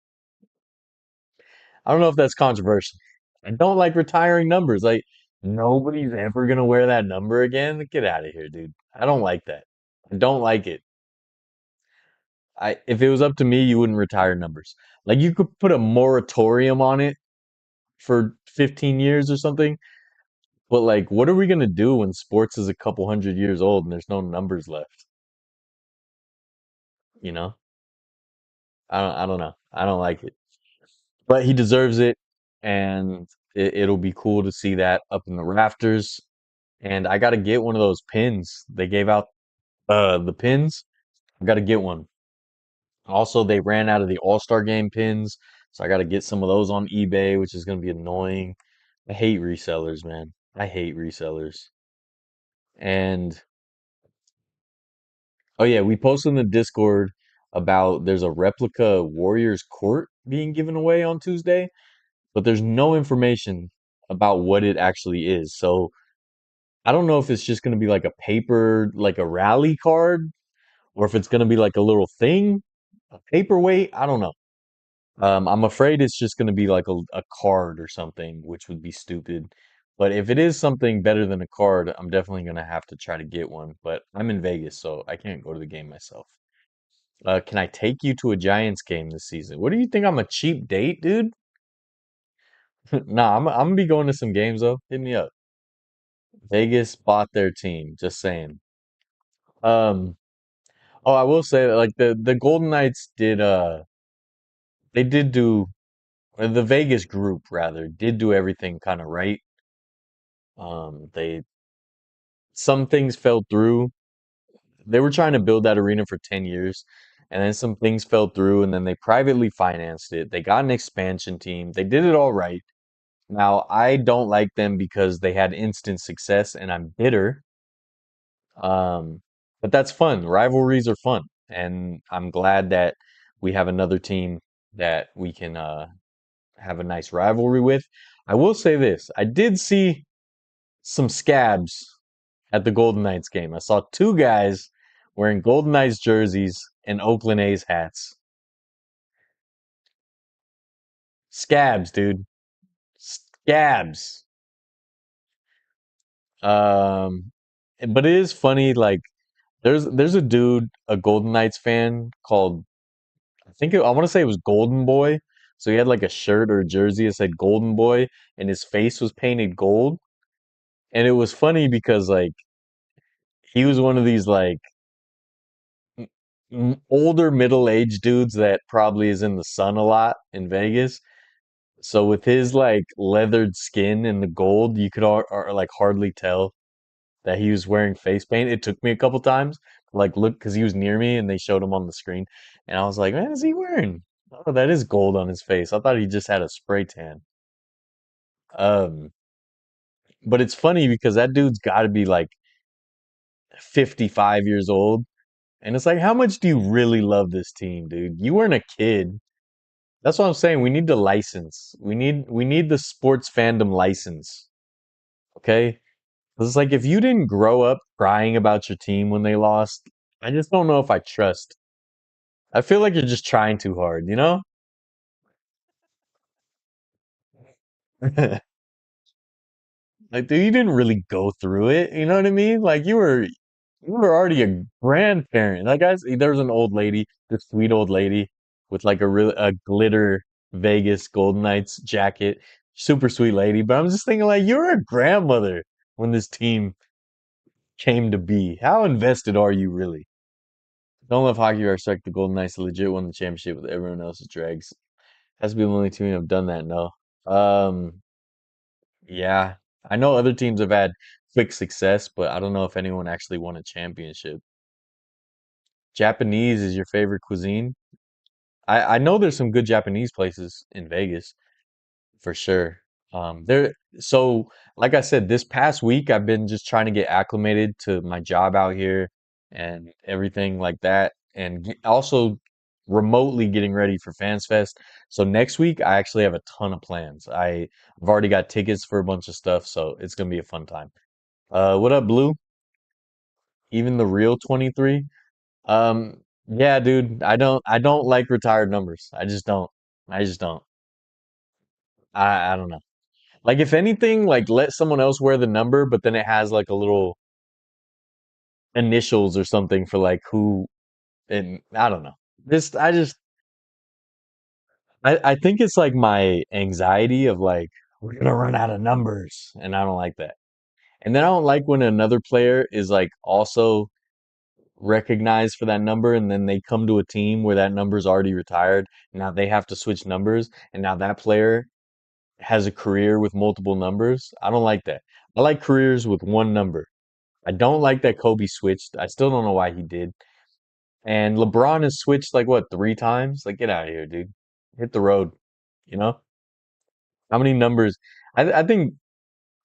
I don't know if that's controversial. I don't like retiring numbers. Like nobody's ever gonna wear that number again. Get out of here, dude. I don't like that. I don't like it. If it was up to me, you wouldn't retire numbers. Like you could put a moratorium on it for 15 years or something. But like, what are we gonna do when sports is a couple hundred years old and there's no numbers left? You know? I don't know. I don't like it. But he deserves it, and it'll be cool to see that up in the rafters. And I gotta get one of those pins. They gave out the pins. I gotta get one. Also, they ran out of the All-Star Game pins, so I gotta get some of those on eBay, which is gonna be annoying. I hate resellers, man. I hate resellers. And oh yeah, we posted in the Discord about there's a replica Warriors court being given away on Tuesday. but there's no information about what it actually is. So I don't know if it's just going to be like a paper, like a rally card, or if it's going to be like a little thing, a paperweight. I don't know. I'm afraid it's just going to be like a card or something, which would be stupid. But if it is something better than a card, I'm definitely going to have to try to get one. But I'm in Vegas, so I can't go to the game myself. Can I take you to a Giants game this season? What do you think? I'm a cheap date, dude? Nah, I'm gonna be going to some games though. Hit me up. Vegas bought their team. Just saying. Um. Oh, I will say that like the Golden Knights did. They did do or the Vegas group rather did do everything kind of right. They some things fell through. They were trying to build that arena for 10 years, and then some things fell through, and then they privately financed it. They got an expansion team. They did it all right. Now, I don't like them because they had instant success, and I'm bitter. Um, but that's fun. Rivalries are fun, and I'm glad that we have another team that we can have a nice rivalry with. I will say this: I did see some scabs at the Golden Knights game. I saw two guys wearing Golden Knights jerseys and Oakland A's hats. Scabs, dude. Scabs. Um, but it is funny. Like, there's a dude, a Golden Knights fan called I want to say it was Golden Boy. So he had like a shirt or a jersey that said Golden Boy, and his face was painted gold. And it was funny because like he was one of these like older middle-aged dudes that probably is in the sun a lot in Vegas. So with his like leathered skin and the gold, you could like hardly tell that he was wearing face paint. It took me a couple times, like look, because he was near me and they showed him on the screen, and I was like, "Man, is he wearing? Oh, that is gold on his face. I thought he just had a spray tan." Um, but it's funny because that dude's got to be like 55 years old, and it's like, how much do you really love this team, dude? You weren't a kid. That's what I'm saying. We need the license. We need the sports fandom license. Okay? 'Cause it's like if you didn't grow up crying about your team when they lost, I just don't know if I trust. I feel like you're just trying too hard, you know? Like, dude, you didn't really go through it. You know what I mean? Like, you were already a grandparent. Like, guys, there was an old lady, this sweet old lady with like a glitter Vegas Golden Knights jacket, super sweet lady. But I'm just thinking, like, you're a grandmother when this team came to be. How invested are you really? Don't love hockey or respect the Golden Knights legit won the championship with everyone else's dregs. Has to be the only team to have done that. No. Um, yeah, I know other teams have had quick success, but I don't know if anyone actually won a championship. Japanese is your favorite cuisine? I know there's some good Japanese places in Vegas for sure. There, so like I said, this past week I've been just trying to get acclimated to my job out here and everything like that, and also remotely getting ready for FansFest. So next week I actually have a ton of plans. I've already got tickets for a bunch of stuff, so it's gonna be a fun time. What up, Blue? Even the real 23? Yeah, dude, I don't like retired numbers. I just don't. I just don't. I don't know. Like if anything, like let someone else wear the number, but then it has like a little initials or something for like who and I don't know. I think it's like my anxiety of like we're gonna run out of numbers and I don't like that. And then I don't like when another player is like also recognized for that number and then they come to a team where that number's already retired. Now they have to switch numbers and now that player has a career with multiple numbers. I don't like that. I like careers with one number. I don't like that Kobe switched. I still don't know why he did. And LeBron has switched like what, three times? Like, get out of here, dude. Hit the road. You know? How many numbers? I think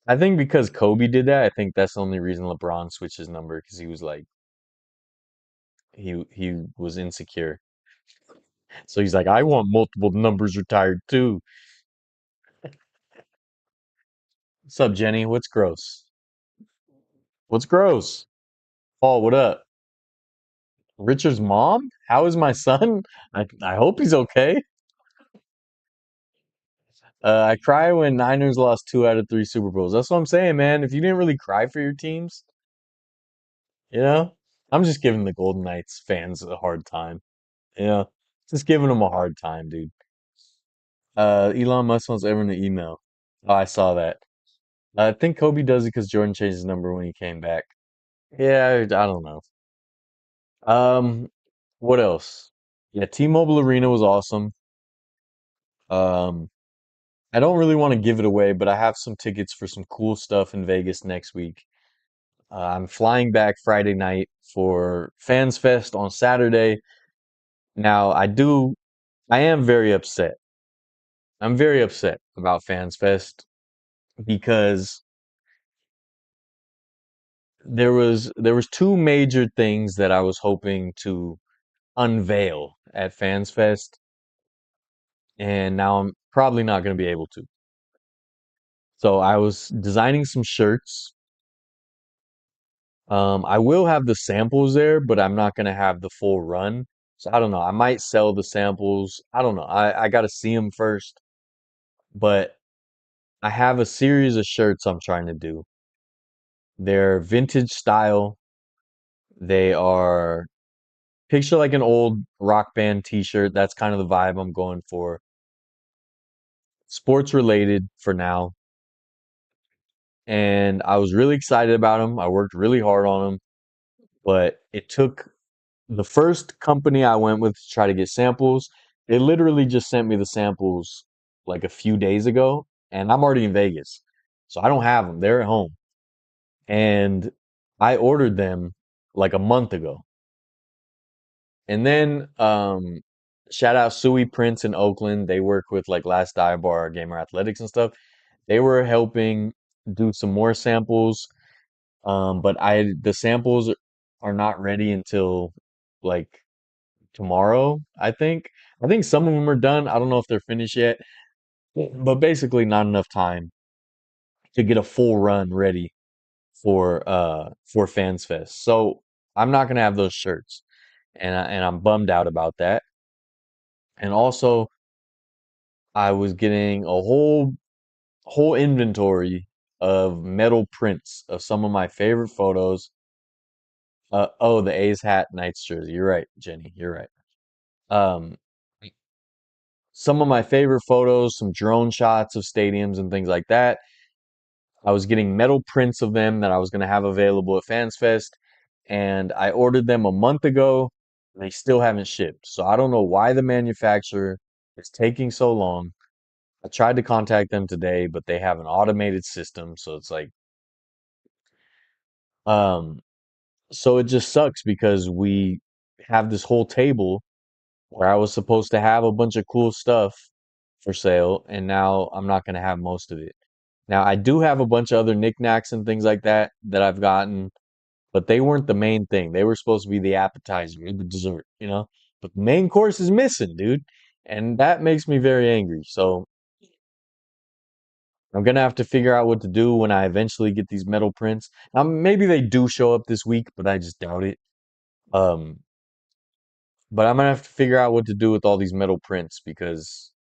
because Kobe did that, I think that's the only reason LeBron switched his number because he was like he was insecure. So he's like, I want multiple numbers retired too. What's up, Jenny? What's gross? What's gross? Paul, what up? Richard's mom? How is my son? I hope he's okay. I cry when Niners lost 2 out of 3 Super Bowls. That's what I'm saying, man. If you didn't really cry for your teams, you know, I'm just giving the Golden Knights fans a hard time. You know, just giving them a hard time, dude. Elon Musk wants everyone to email. Oh, I saw that. I think Kobe does it because Jordan changed his number when he came back. Yeah, I don't know. Um, what else? Yeah, T-Mobile Arena was awesome. Um, I don't really want to give it away, but I have some tickets for some cool stuff in Vegas next week. I'm flying back Friday night for FansFest on Saturday. Now, I am very upset. I'm very upset about FansFest because there was two major things that I was hoping to unveil at FansFest, and now I'm probably not going to be able to. So I was designing some shirts. I will have the samples there, but I'm not gonna have the full run. So I don't know. I might sell the samples. I don't know. I gotta see them first. But I have a series of shirts I'm trying to do. They're vintage style. They are picture like an old rock band t-shirt. That's kind of the vibe I'm going for. Sports related for now. And I was really excited about them. I worked really hard on them, but it took the first company I went with to try to get samples, they literally just sent me the samples like a few days ago, and I'm already in Vegas. So I don't have them. They're at home. And I ordered them like a month ago. And then shout out Suey Prince in Oakland. They work with like Last Dive Bar, Gamer Athletics and stuff. They were helping do some more samples. But the samples are not ready until like tomorrow, I think. I think some of them are done. I don't know if they're finished yet, but basically not enough time to get a full run ready for Fans Fest. So I'm not gonna have those shirts, and I'm bummed out about that. And also, I was getting a whole inventory of metal prints of some of my favorite photos. Oh, the A's hat Knights jersey. You're right, Jenny. You're right. Um, some of my favorite photos, some drone shots of stadiums and things like that. I was getting metal prints of them that I was going to have available at FansFest, and I ordered them a month ago. They still haven't shipped. So I don't know why the manufacturer is taking so long. I tried to contact them today, but they have an automated system, so it's like um so it just sucks because we have this whole table where I was supposed to have a bunch of cool stuff for sale, and now I'm not going to have most of it. Now, I do have a bunch of other knickknacks and things like that that I've gotten, but they weren't the main thing. They were supposed to be the appetizer, the dessert, you know? But the main course is missing, dude. And that makes me very angry. So I'm gonna have to figure out what to do when I eventually get these metal prints. Maybe they do show up this week, but I just doubt it. Um, but I'm gonna have to figure out what to do with all these metal prints because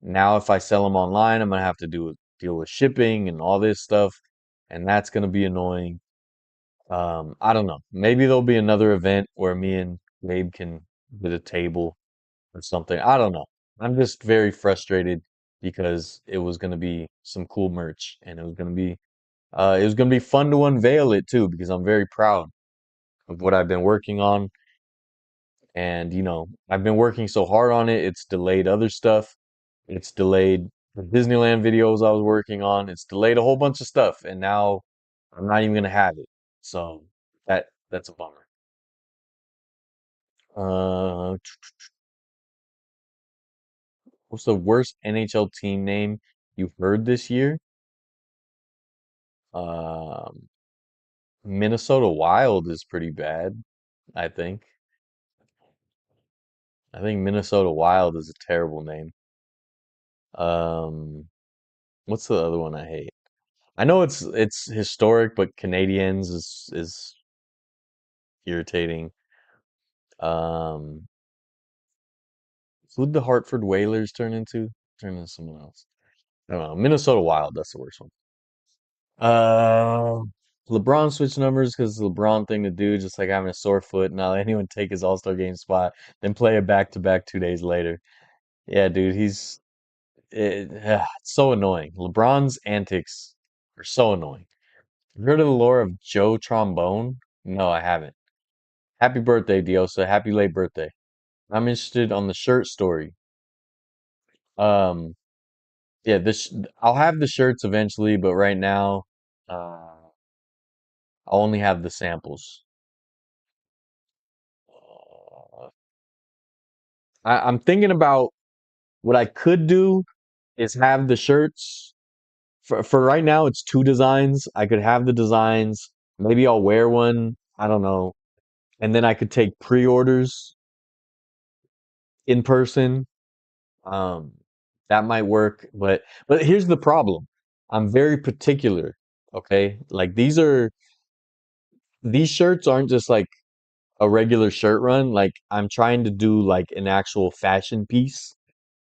now if I sell them online, I'm gonna have to deal with shipping and all this stuff, and that's gonna be annoying. I don't know. Maybe there'll be another event where me and Gabe can get a table or something. I don't know. I'm just very frustrated because it was gonna be some cool merch and it was gonna be fun to unveil it too because I'm very proud of what I've been working on. And I've been working so hard on it, it's delayed other stuff. It's delayed the Disneyland videos I was working on. It's delayed a whole bunch of stuff, and now I'm not even gonna have it. So that's a bummer. Uh, what's the worst NHL team name you've heard this year? Um, Minnesota Wild is pretty bad, I think. I think Minnesota Wild is a terrible name. Um, what's the other one I hate? I know it's historic, but Canadians is irritating. Um, who'd the Hartford Whalers turn into? Turn into someone else. I don't know. Minnesota Wild, that's the worst one. Uh, LeBron switched numbers because it's the LeBron thing to do, just like having a sore foot. Not let anyone take his All-Star game spot, then play it back to back 2 days later. Yeah, dude, it's so annoying. LeBron's antics are so annoying. You heard of the lore of Joe Trombone? No, I haven't. Happy birthday, Diosa. Happy late birthday. I'm interested on the shirt story. Um, yeah, I'll have the shirts eventually, but right now, I'll only have the samples. Uh, I'm thinking about what I could do is have the shirts for right now. It's two designs. I could have the designs. Maybe I'll wear one. I don't know, and then I could take pre-orders in person. Um, that might work, but here's the problem. I'm very particular. Okay, like these shirts aren't just like a regular shirt run. Like I'm trying to do like an actual fashion piece.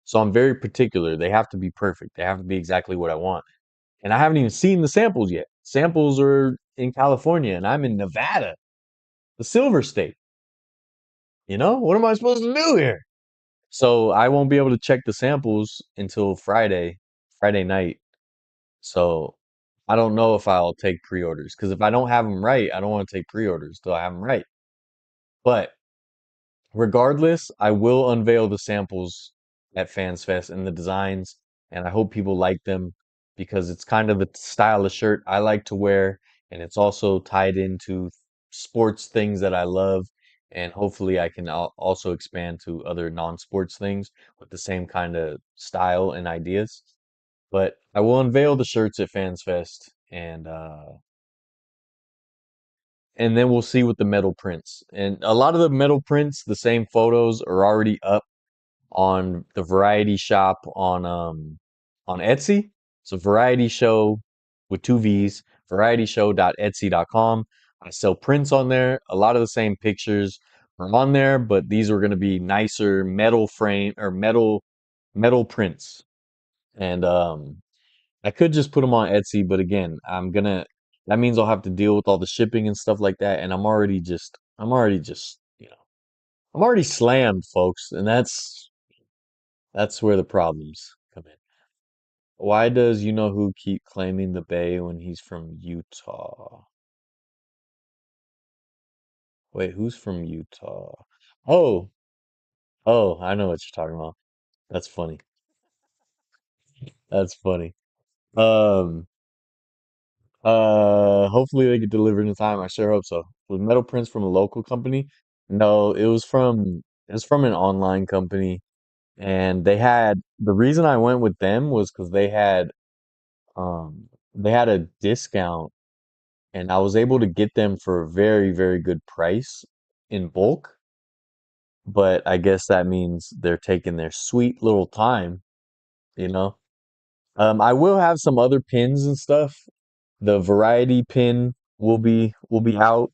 So I'm very particular. They have to be perfect. They have to be exactly what I want. And I haven't even seen the samples yet. Samples are in California and I'm in Nevada, the silver state. You know, what am I supposed to do here? So I won't be able to check the samples until Friday night. So I don't know if I'll take pre-orders because if I don't have them right, I don't want to take pre-orders till I have them right. But regardless, I will unveil the samples at FansFest and the designs, and I hope people like them because it's kind of the style of shirt I like to wear, and it's also tied into sports things that I love, and hopefully I can also expand to other non-sports things with the same kind of style and ideas. But I will unveil the shirts at FansFest, and then we'll see with the metal prints. And a lot of the metal prints, the same photos are already up on the Variety Shop on Etsy. So Variety Show with two V's, varietyshow.etsy.com. I sell prints on there. A lot of the same pictures are on there, but these are going to be nicer metal frame or metal prints. And I could just put them on Etsy, but again, that means I'll have to deal with all the shipping and stuff like that, and I'm already slammed, folks, and that's where the problems come in. Why does you know who keep claiming the Bay when he's from Utah? Wait, who's from Utah? Oh, oh, I know what you're talking about. That's funny. That's funny. Um, hopefully they get delivered in time. I sure hope so. Was Metal Prince from a local company? No, it was from an online company, and the reason I went with them was because they had a discount and I was able to get them for a very, very good price in bulk. But I guess that means they're taking their sweet little time, you know. I will have some other pins and stuff. The variety pin will be out.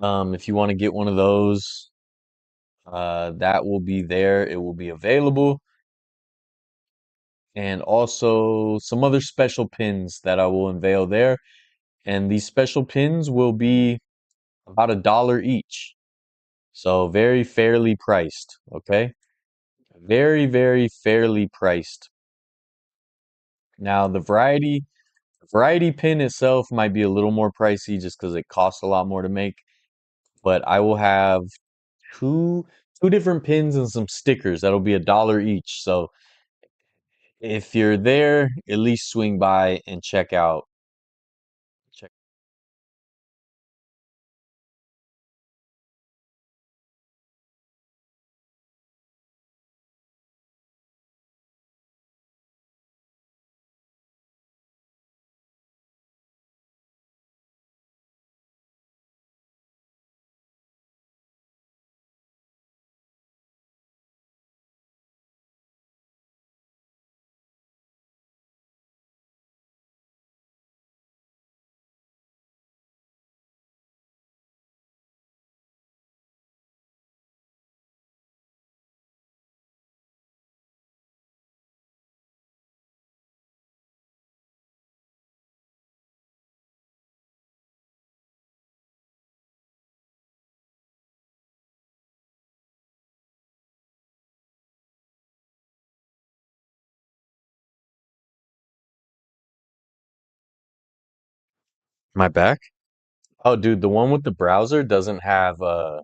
If you want to get one of those, that will be there. It will be available, and also some other special pins that I will unveil there. And these special pins will be about $1 each. So very fairly priced, okay? Very, very fairly priced. Now the variety pin itself might be a little more pricey just because it costs a lot more to make, but I will have two two different pins and some stickers that'll be $1 each. So if you're there, at least swing by and check out. Check. My back? Oh, dude, the one with the browser doesn't have the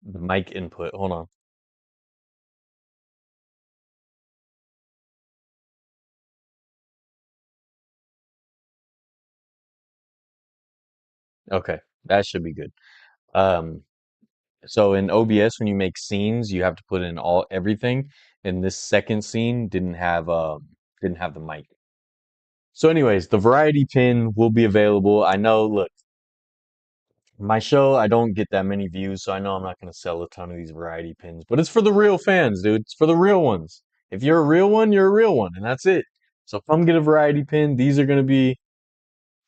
mic input. Hold on. Okay, that should be good. Um, so in OBS, when you make scenes, you have to put in all everything, and this second scene didn't have the mic. So, anyways, the variety pin will be available. I know, look, my show, I don't get that many views, so I know I'm not going to sell a ton of these variety pins, but it's for the real fans, dude. It's for the real ones. If you're a real one, you're a real one, and that's it. So come get a variety pin. These are going to be,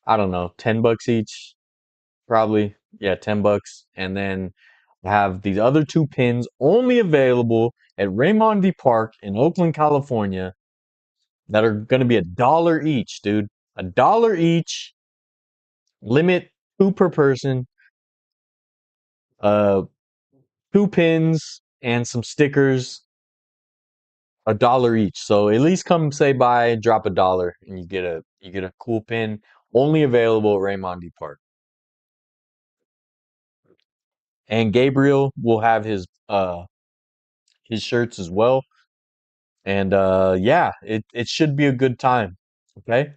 I don't know, 10 bucks each, probably. Yeah, 10 bucks. And then I have these other two pins only available at Raymond Park in Oakland, California, that are going to be $1 each, dude. $1 each, limit two per person. Uh, two pins and some stickers, $1 each. So at least come say bye, drop $1, and you get a cool pin. Only available at Raymond Park. And Gabriel will have his shirts as well. And yeah, it should be a good time. Okay?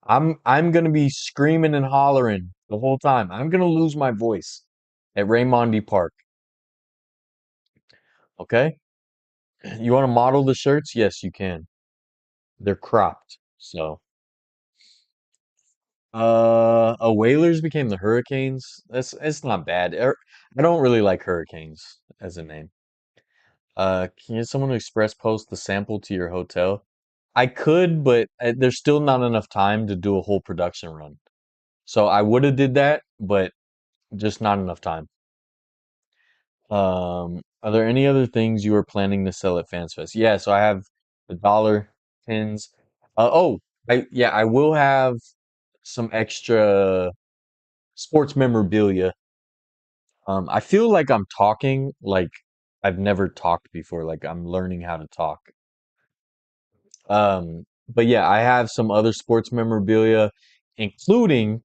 I'm gonna be screaming and hollering the whole time. I'm gonna lose my voice at Raymond Park. Okay? You want to model the shirts? Yes, you can. They're cropped. So Whalers became the Hurricanes. That's it's not bad. I don't really like Hurricanes as a name. Can you get someone to express post the sample to your hotel? I could, but there's still not enough time to do a whole production run. So I would have did that, but just not enough time. Are there any other things you are planning to sell at FansFest? Yeah, so I have the dollar pins. Oh, I will have some extra sports memorabilia. I feel like I'm talking like I've never talked before, like I'm learning how to talk. But yeah, I have some other sports memorabilia, including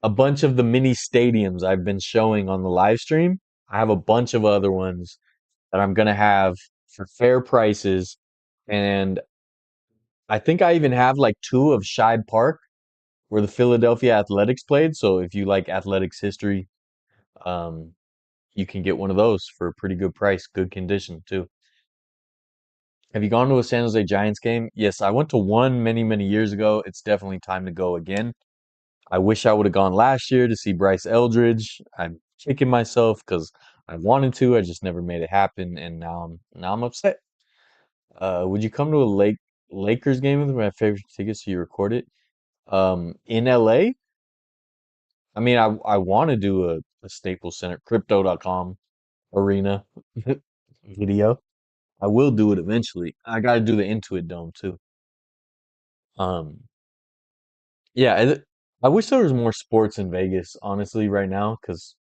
a bunch of the mini stadiums I've been showing on the live stream. I have a bunch of other ones that I'm gonna have for fair prices, and I think I even have like two of Shibe Park where the Philadelphia Athletics played. So if you like athletics history, um, you can get one of those for a pretty good price, good condition too. Have you gone to a San Jose Giants game? Yes, I went to one many, many years ago. It's definitely time to go again. I wish I would have gone last year to see Bryce Eldridge. I'm kicking myself because I wanted to, I just never made it happen, and now I'm upset. Would you come to a Lakers game with my favorite tickets so you record it? In LA? I mean, I want to do a Staples Center, crypto.com arena video. I will do it eventually. I got to do the Intuit Dome too. Um, yeah, I wish there was more sports in Vegas, honestly, right now, because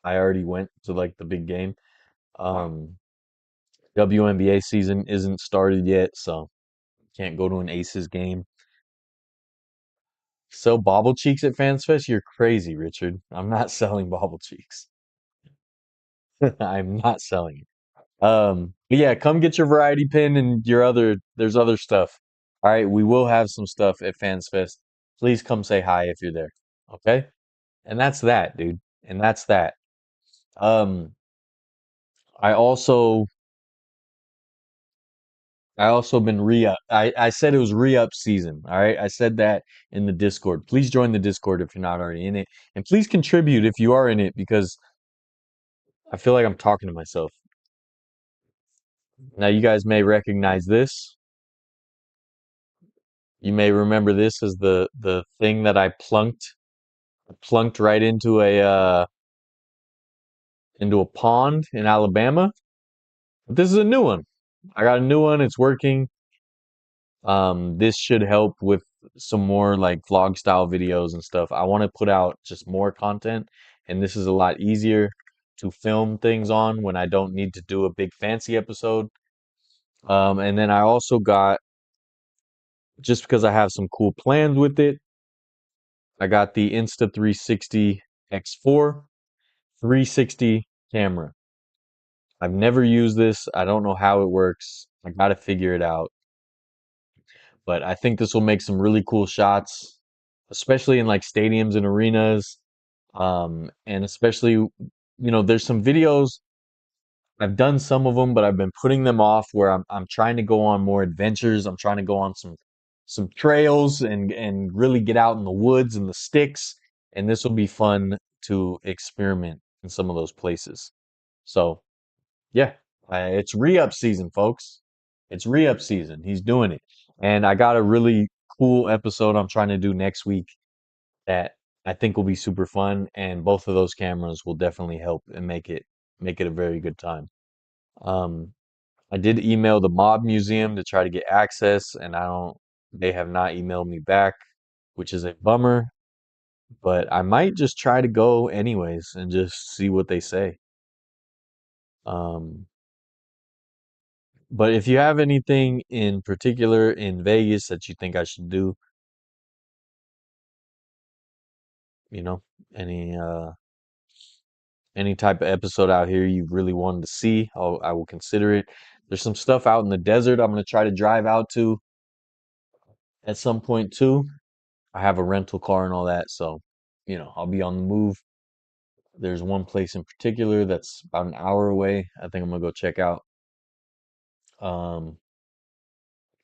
I already went to like the big game. Um, WNBA season isn't started yet, so can't go to an Aces game. Sell bobble cheeks at FansFest? You're crazy, Richard. I'm not selling bobble cheeks. I'm not selling it. But yeah, come get your variety pin and there's other stuff. All right, we will have some stuff at FansFest. Please come say hi if you're there. Okay? And that's that, dude. And that's that. Um, I also I also been re-up. I said it was re-up season. All right. I said that in the Discord. Please join the Discord if you're not already in it. And please contribute if you are in it because I feel like I'm talking to myself. Now you guys may recognize this. You may remember this as the thing that I plunked right into a pond in Alabama. But this is a new one. I got a new one. It's working. This should help with some more like vlog style videos and stuff. I want to put out just more content, and this is a lot easier to film things on when I don't need to do a big fancy episode. And then I also got, just because I have some cool plans with it, I got the Insta360 X4 360 camera. I've never used this. I don't know how it works. I gotta figure it out. But I think this will make some really cool shots, especially in like stadiums and arenas. And especially, there's some videos. I've done some of them, but I've been putting them off where I'm trying to go on more adventures. I'm trying to go on some trails and really get out in the woods and the sticks. And this will be fun to experiment in some of those places. So yeah, it's re-up season, folks. It's re-up season. He's doing it. And I got a really cool episode I'm trying to do next week that I think will be super fun. And both of those cameras will definitely help and make it a very good time. Um, I did email the Mob Museum to try to get access, and they have not emailed me back, which is a bummer, but I might just try to go anyways and just see what they say. Um, but if you have anything in particular in Vegas that you think I should do, you know, any uh any type of episode out here you really wanted to see, I will consider it. There's some stuff out in the desert I'm gonna try to drive out to at some point too. I have a rental car and all that, so I'll be on the move. There's one place in particular that's about an hour away. I think I'm gonna go check out. Um,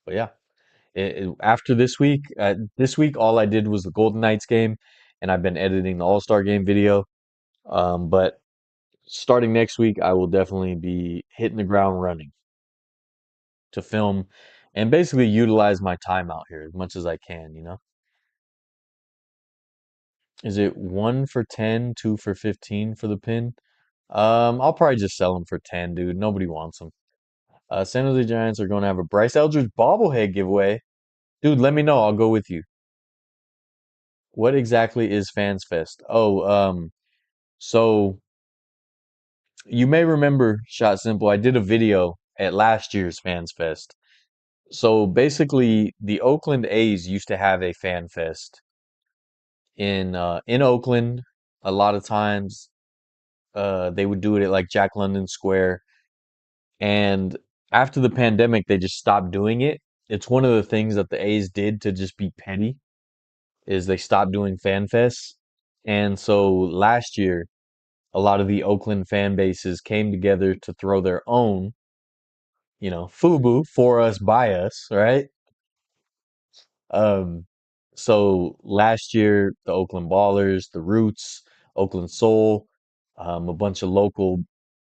but yeah, after this week all I did was the Golden Knights game, and I've been editing the All-Star game video. But starting next week, I will definitely be hitting the ground running to film and basically utilize my time out here as much as I can. Is it 1 for 10, 2 for 15 for the pin? I'll probably just sell them for 10, dude. Nobody wants them. San Jose Giants are going to have a Bryce Eldridge bobblehead giveaway. Dude, let me know. I'll go with you. What exactly is FansFest? Oh, so you may remember, Shot Simple, I did a video at last year's FansFest. So basically, the Oakland A's used to have a fan fest in Oakland. A lot of times, they would do it at like Jack London Square. And after the pandemic, they just stopped doing it. It's one of the things that the A's did to just be petty is they stopped doing fan fests. And so last year, a lot of the Oakland fan bases came together to throw their own, FUBU for us by us, right? Um, so last year, the Oakland Ballers, the Roots, Oakland Soul, a bunch of local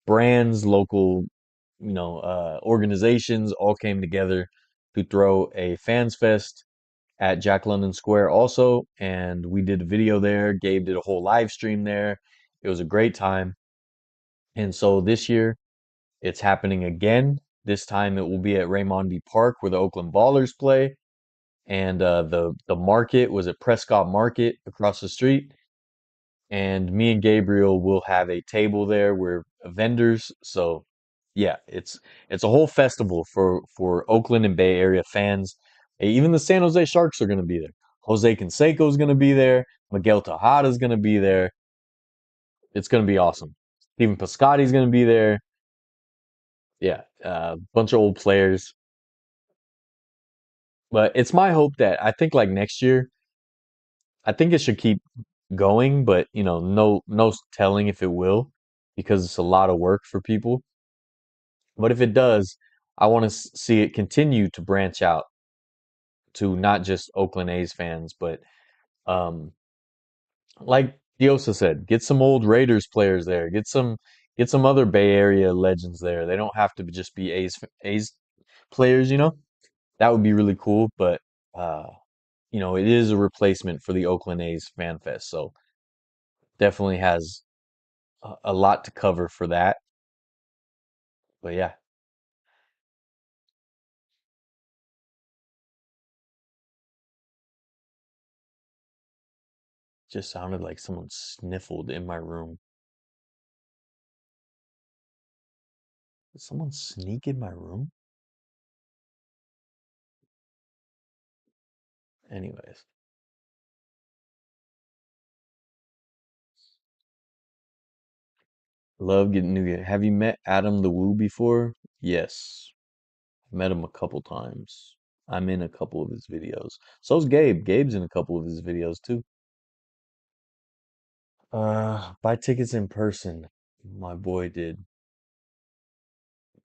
brands, local, organizations all came together to throw a fans fest at Jack London Square also, and we did a video there. Gabe did a whole live stream there. It was a great time. And so this year, it's happening again. This time it will be at Raimondi Park where the Oakland Ballers play and the market was at Prescott Market across the street. And me and Gabriel will have a table there. We're vendors, so yeah, it's a whole festival for Oakland and Bay Area fans. Even the San Jose Sharks are going to be there. Jose Canseco is going to be there. Miguel Tejada is going to be there. It's going to be awesome. Steven Piscotty is going to be there. Yeah, a bunch of old players. But it's my hope that I think like next year I think it should keep going, but no telling if it will because it's a lot of work for people. But if it does, I want to see it continue to branch out to not just Oakland A's fans, but um, like Diosa said, get some old Raiders players there, get some other Bay Area legends there. They don't have to just be A's players. That would be really cool, but uh, it is a replacement for the Oakland A's Fan Fest, so definitely has a lot to cover for that. But yeah, just sounded like someone sniffled in my room. Did someone sneak in my room? Anyways, Love getting new. Have you met Adam the Woo before? Yes, met him a couple times. I'm in a couple of his videos. So's Gabe. Gabe's in a couple of his videos too. Buy tickets in person. My boy did.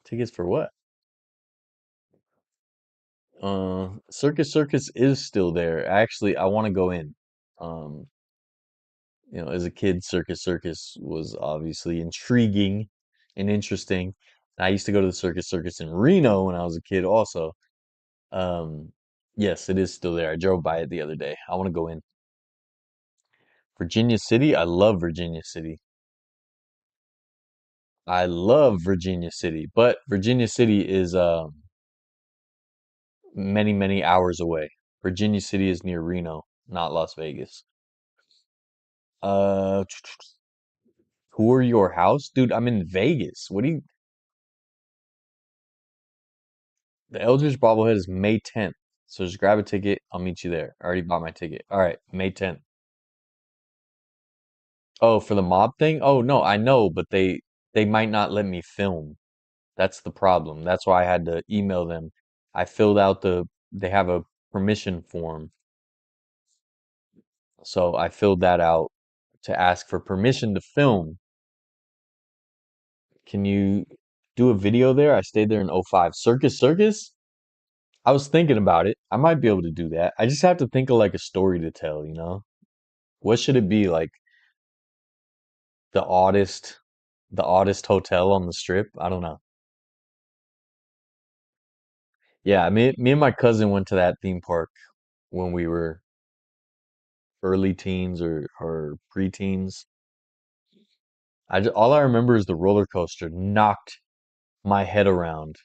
Tickets for what? Circus Circus is still there. Actually, I want to go in. Um, as a kid, Circus Circus was obviously intriguing and interesting. I used to go to the Circus Circus in Reno when I was a kid also. Um, yes, it is still there. I drove by it the other day. I want to go in. Virginia City, I love Virginia City. I love Virginia City, but Virginia City is many, many hours away. Virginia City is near Reno, not Las Vegas. Uh, tour your house? Dude, I'm in Vegas. What do you, the Eldridge bobblehead is May 10th. So just grab a ticket. I'll meet you there. I already bought my ticket. All right, May 10th. Oh, for the mob thing? Oh, no, I know, but they might not let me film. That's the problem. That's why I had to email them. I filled out they have a permission form. So I filled that out to ask for permission to film. Can you do a video there? I stayed there in '05. Circus Circus? I was thinking about it. I might be able to do that. I just have to think of like a story to tell, you know? What should it be? Like the oddest, the oddest hotel on the strip? I don't know. Yeah, me and my cousin went to that theme park when we were early teens or preteens. All I remember is the roller coaster knocked my head around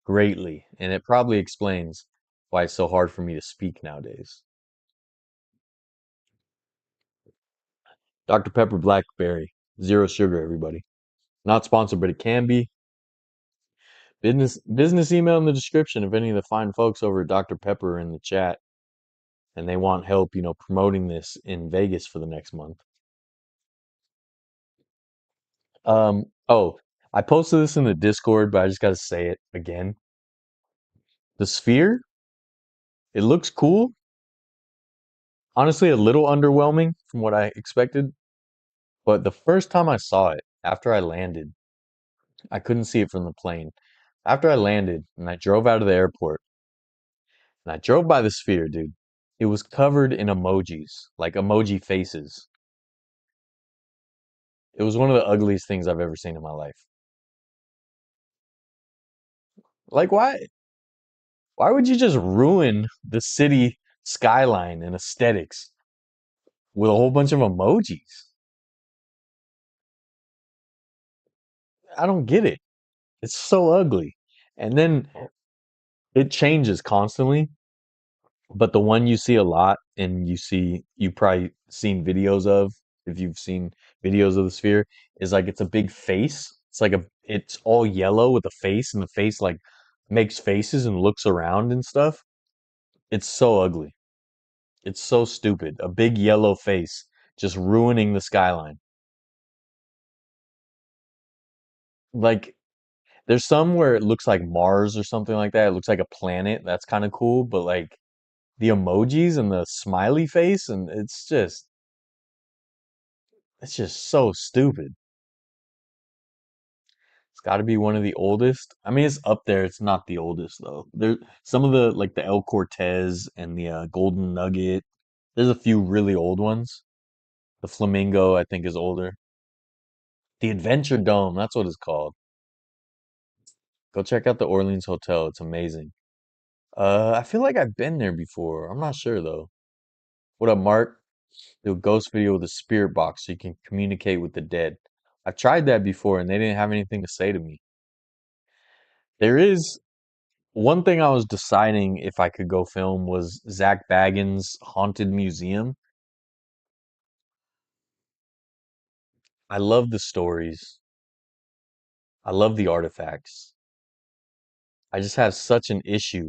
greatly, and it probably explains why it's so hard for me to speak nowadays. Dr. Pepper Blackberry, zero sugar, everybody. Not sponsored, but it can be. Business email in the description if any of the fine folks over at Dr. Pepper are in the chat and they want help, promoting this in Vegas for the next month. Oh, I posted this in the Discord, but I just gotta say it again. The sphere, it looks cool. Honestly, a little underwhelming from what I expected. But the first time I saw it, after I landed, I couldn't see it from the plane. After I landed and I drove out of the airport and I drove by the sphere, dude, it was covered in emojis, like emoji faces. It was one of the ugliest things I've ever seen in my life. Like, why would you just ruin the city skyline and aesthetics with a whole bunch of emojis? I don't get it. It's so ugly. And then it changes constantly. But the one you see a lot and you probably seen videos of, if you've seen videos of the sphere, is like it's a big face. It's all yellow with a face, and the face like makes faces and looks around and stuff. It's so ugly. It's so stupid. A big yellow face just ruining the skyline. Like there's some where it looks like Mars or something like that. It looks like a planet. That's kind of cool, but like the emojis and the smiley face and it's just so stupid. It's got to be one of the oldest. I mean, it's up there. It's not the oldest though. There, some of the like the El Cortez and the Golden Nugget. There's a few really old ones. The Flamingo, I think, is older. The Adventure Dome, that's what it's called. Go check out the Orleans Hotel. It's amazing. I feel like I've been there before. I'm not sure though. What up, Mark? Do a ghost video with a spirit box so you can communicate with the dead. I've tried that before and they didn't have anything to say to me. There is one thing I was deciding if I could go film was Zach Baggins' Haunted Museum. I love the stories. I love the artifacts. I just have such an issue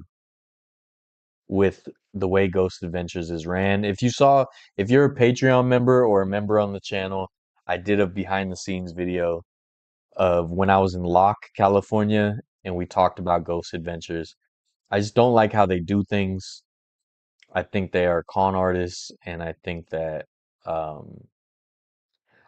with the way Ghost Adventures is ran. If you're a Patreon member or a member on the channel, I did a behind the scenes video of when I was in Locke, California, and we talked about Ghost Adventures. I just don't like how they do things. I think they are con artists, and um,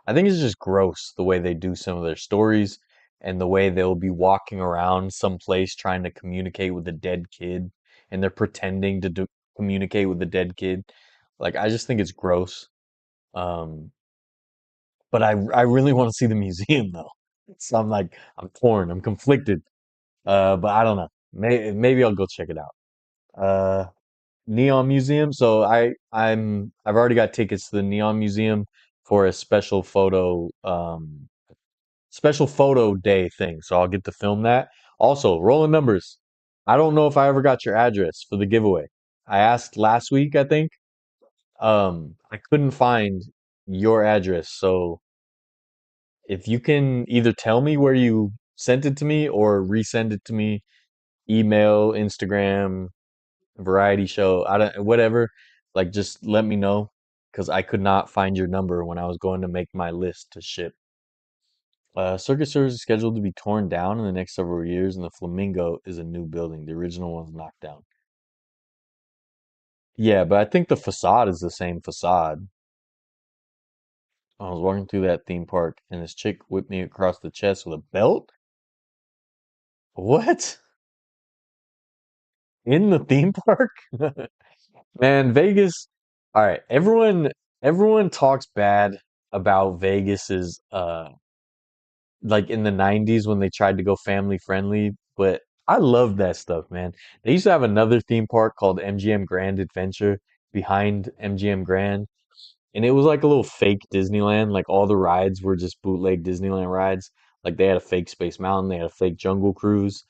I think it's just gross the way they do some of their stories and the way they'll be walking around someplace trying to communicate with a dead kid, and they're pretending to communicate with a dead kid. Like I just think it's gross. Um, but I really want to see the museum though. So I'm like I'm torn, I'm conflicted. But I don't know. Maybe I'll go check it out. Uh, Neon Museum. So I've already got tickets to the Neon Museum for a special photo day thing. So I'll get to film that. Also, rolling numbers. I don't know if I ever got your address for the giveaway. I asked last week, I think. I couldn't find your address. So if you can either tell me where you sent it to me or resend it to me, email, Instagram, variety show, I don't whatever, like just let me know because I could not find your number when I was going to make my list to ship. Circus Service is scheduled to be torn down in the next several years, and the Flamingo is a new building. The original one's knocked down. Yeah, but I think the facade is the same facade. I was walking through that theme park, and this chick whipped me across the chest with a belt. What? In the theme park? Man, Vegas. All right, everyone talks bad about Vegas's like in the 90s when they tried to go family friendly, but I love that stuff, man. They used to have another theme park called MGM Grand Adventure behind MGM Grand, and it was like a little fake Disneyland. Like all the rides were just bootleg Disneyland rides. Like they had a fake Space Mountain, they had a fake Jungle Cruise,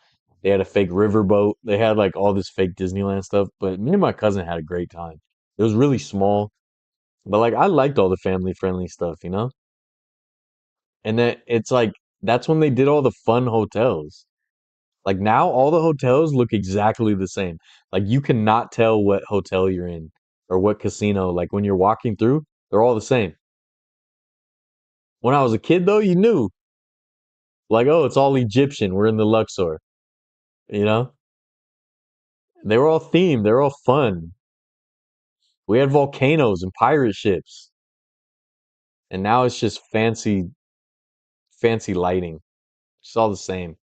they had a fake Riverboat. They had like all this fake Disneyland stuff, but me and my cousin had a great time. It was really small, but like I liked all the family friendly stuff, you know? And then it's like that's when they did all the fun hotels. Like now all the hotels look exactly the same. Like you cannot tell what hotel you're in or what casino. Like when you're walking through, they're all the same. When I was a kid though, you knew. Like, oh, it's all Egyptian. We're in the Luxor. You know? They were all themed, they were all fun. We had volcanoes and pirate ships. And now it's just fancy lighting. It's all the same.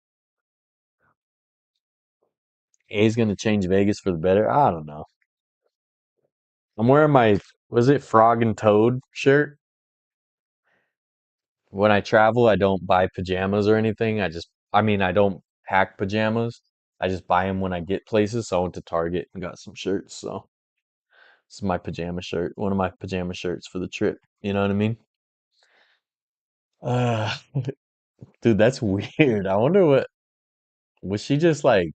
A's gonna change Vegas for the better. I don't know. I'm wearing my was it Frog and Toad shirt? When I travel, I don't buy pajamas or anything. I mean, I don't pack pajamas. I just buy them when I get places. So I went to Target and got some shirts. So this is my pajama shirt, one of my pajama shirts for the trip. You know what I mean? Uh, dude, that's weird. I wonder what was she just like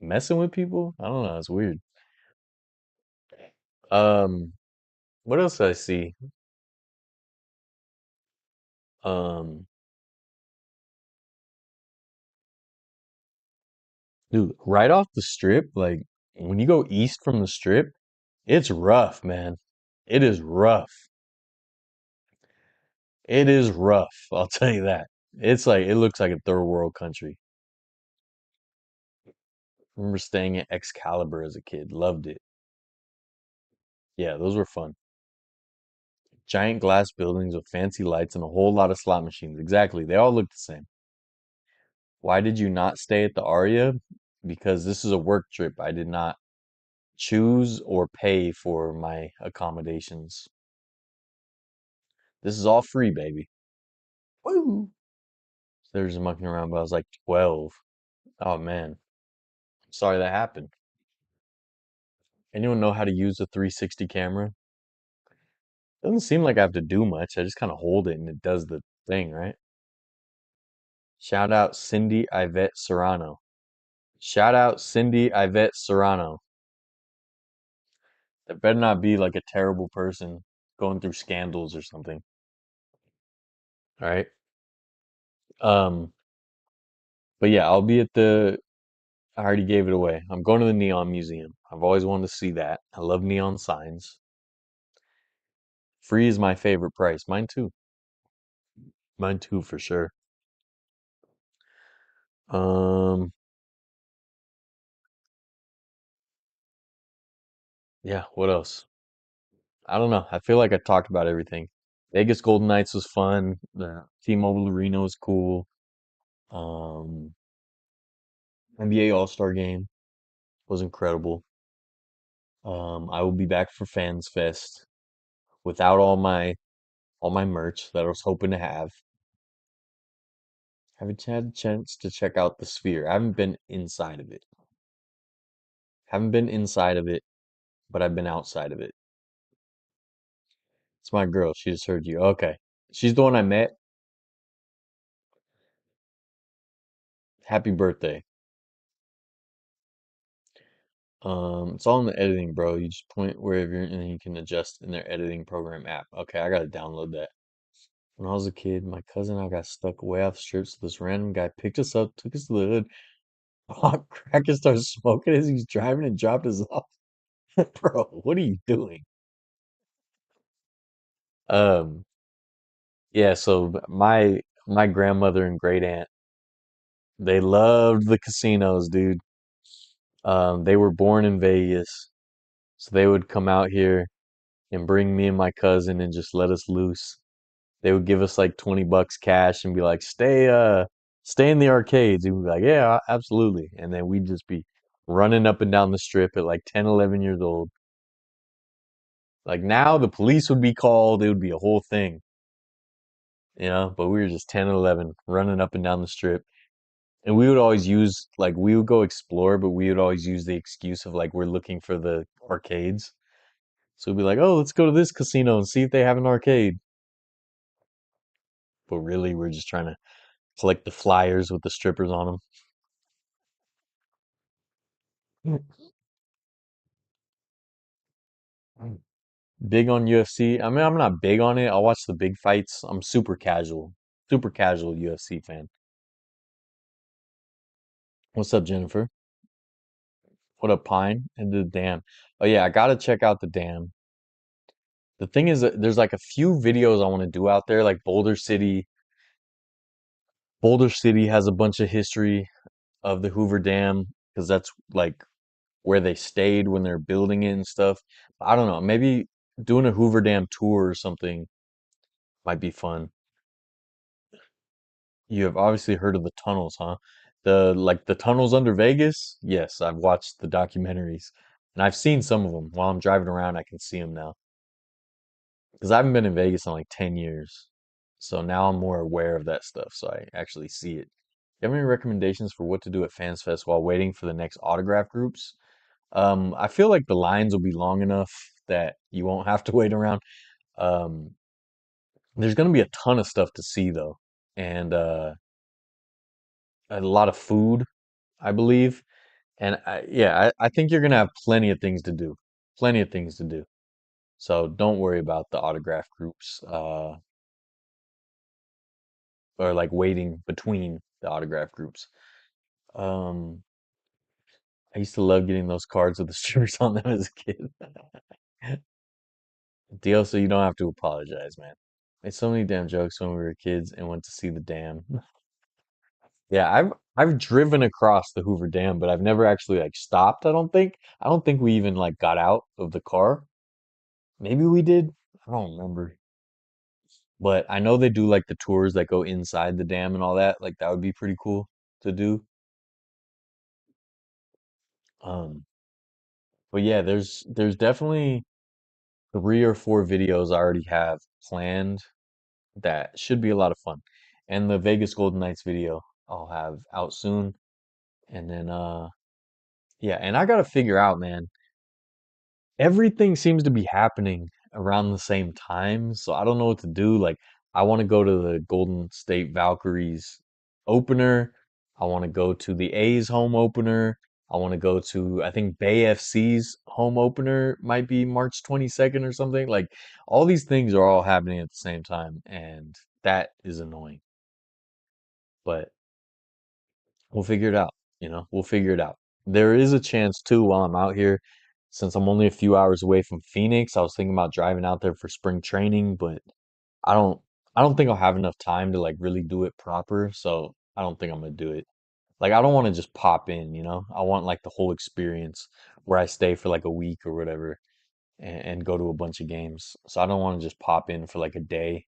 messing with people? I don't know. It's weird. Um, what else did I see? Um, dude, right off the strip, like when you go east from the strip, it's rough, man. It is rough. It is rough, I'll tell you that. It's like it looks like a third world country. I remember staying at Excalibur as a kid. Loved it. Yeah, those were fun. Giant glass buildings with fancy lights and a whole lot of slot machines. Exactly. They all look the same. Why did you not stay at the Aria? Because this is a work trip. I did not choose or pay for my accommodations. This is all free, baby. Woo! There's monkeying around, but I was like 12. Oh man. Sorry that happened. Anyone know how to use a 360 camera? Doesn't seem like I have to do much. I just kind of hold it and it does the thing, right? Shout out Cindy Ivette Serrano. Shout out Cindy Ivette Serrano. That better not be like a terrible person going through scandals or something. All right. Um, but yeah, I'll be at I already gave it away. I'm going to the Neon Museum. I've always wanted to see that. I love neon signs. Free is my favorite price. Mine too. Mine too, for sure. Um, yeah, what else? I don't know. I feel like I talked about everything. Vegas Golden Knights was fun. The T-Mobile Arena was cool. Um, NBA All-Star Game was incredible. I will be back for Fans Fest without all my merch that I was hoping to have. Haven't had a chance to check out the Sphere. I haven't been inside of it. Haven't been inside of it, but I've been outside of it. It's my girl. She just heard you. Okay. She's the one I met. Happy birthday. It's all in the editing, bro. You just point wherever and then you can adjust in their editing program app. Okay, I gotta download that. When I was a kid, my cousin and I got stuck way off the strip, so this random guy picked us up, took us to the hood, hot cracker started smoking as he's driving and dropped us off. Bro, what are you doing? Um, yeah, so my grandmother and great aunt, they loved the casinos, dude. They were born in Vegas, so they would come out here and bring me and my cousin and just let us loose. They would give us like 20 bucks cash and be like, stay in the arcades. And we'd be like, yeah, absolutely. And then we'd just be running up and down the strip at like 10, 11 years old. Like now the police would be called, it would be a whole thing, but we were just 10 and 11 running up and down the strip. And we would always use, like, we would go explore, but we would always use the excuse of like, we're looking for the arcades. So we'd be like, oh, let's go to this casino and see if they have an arcade. But really, we're just trying to collect the flyers with the strippers on them. Big on UFC. I mean, I'm not big on it. I'll watch the big fights. I'm super casual UFC fan. What's up, Jennifer? What up, Pine? And the dam. Oh yeah, I gotta check out the dam. The thing is that there's like a few videos I want to do out there, like Boulder City. Boulder City has a bunch of history of the Hoover Dam because that's like where they stayed when they're building it and stuff. I don't know. Maybe doing a Hoover Dam tour or something might be fun. You have obviously heard of the tunnels, huh? The tunnels under Vegas? Yes, I've watched the documentaries and I've seen some of them. While I'm driving around, I can see them now. Because I haven't been in Vegas in like 10 years. So now I'm more aware of that stuff, so I actually see it. You have any recommendations for what to do at FansFest while waiting for the next autograph groups? I feel like the lines will be long enough that you won't have to wait around. Um, there's going to be a ton of stuff to see though, and a lot of food, I believe. And yeah, I think you're gonna have plenty of things to do, plenty of things to do. So don't worry about the autograph groups, or like waiting between the autograph groups. Um, I used to love getting those cards with the strips on them as a kid. Deal, so you don't have to apologize, man. Made so many damn jokes when we were kids and went to see the dam. Yeah, I've driven across the Hoover Dam, but I've never actually like stopped, I don't think. I don't think we even like got out of the car. Maybe we did. I don't remember. But I know they do like the tours that go inside the dam and all that. Like that would be pretty cool to do. Um, but yeah, there's definitely 3 or 4 videos I already have planned that should be a lot of fun. And the Vegas Golden Knights video I'll have out soon. And then yeah, and I gotta figure out, man, everything seems to be happening around the same time, so I don't know what to do. Like, I want to go to the Golden State Valkyries opener. I want to go to the A's home opener. I want to go to, I think, Bay FC's home opener might be March 22nd or something. Like, all these things are all happening at the same time, and that is annoying. But we'll figure it out. We'll figure it out. There is a chance too while I'm out here, since I'm only a few hours away from Phoenix. I was thinking about driving out there for spring training, but I don't I don't think I'll have enough time to like really do it proper, so I don't think I'm gonna do it. Like I don't want to just pop in, you know? I want like the whole experience where I stay for like a week or whatever and go to a bunch of games. So I don't want to just pop in for like a day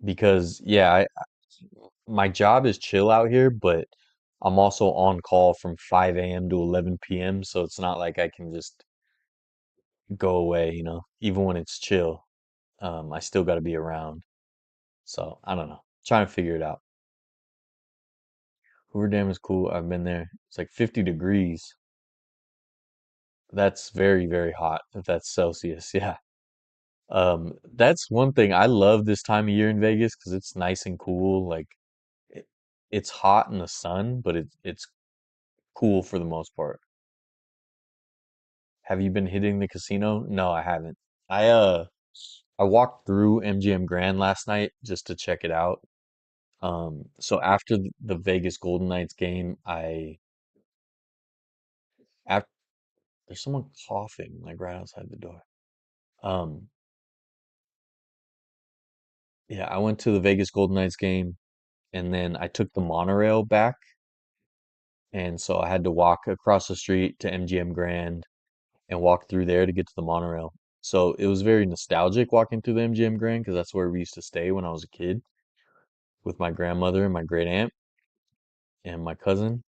because yeah, my job is chill out here, but I'm also on call from 5 a.m. to 11 p.m. So it's not like I can just go away, you know, even when it's chill. I still got to be around. So I don't know. Trying to figure it out. Hoover Dam is cool. I've been there. It's like 50 degrees. That's very, very hot if that's Celsius. Yeah. That's one thing. I love this time of year in Vegas because it's nice and cool. Like it, it's hot in the sun, but it's cool for the most part. Have you been hitting the casino? No, I haven't. I uh I walked through MGM Grand last night just to check it out. So after the Vegas Golden Knights game, after there's someone coughing like right outside the door. Um, yeah, I went to the Vegas Golden Knights game and then I took the monorail back, and so I had to walk across the street to MGM Grand and walk through there to get to the monorail. So it was very nostalgic walking through the MGM Grand because that's where we used to stay when I was a kid with my grandmother and my great aunt and my cousin.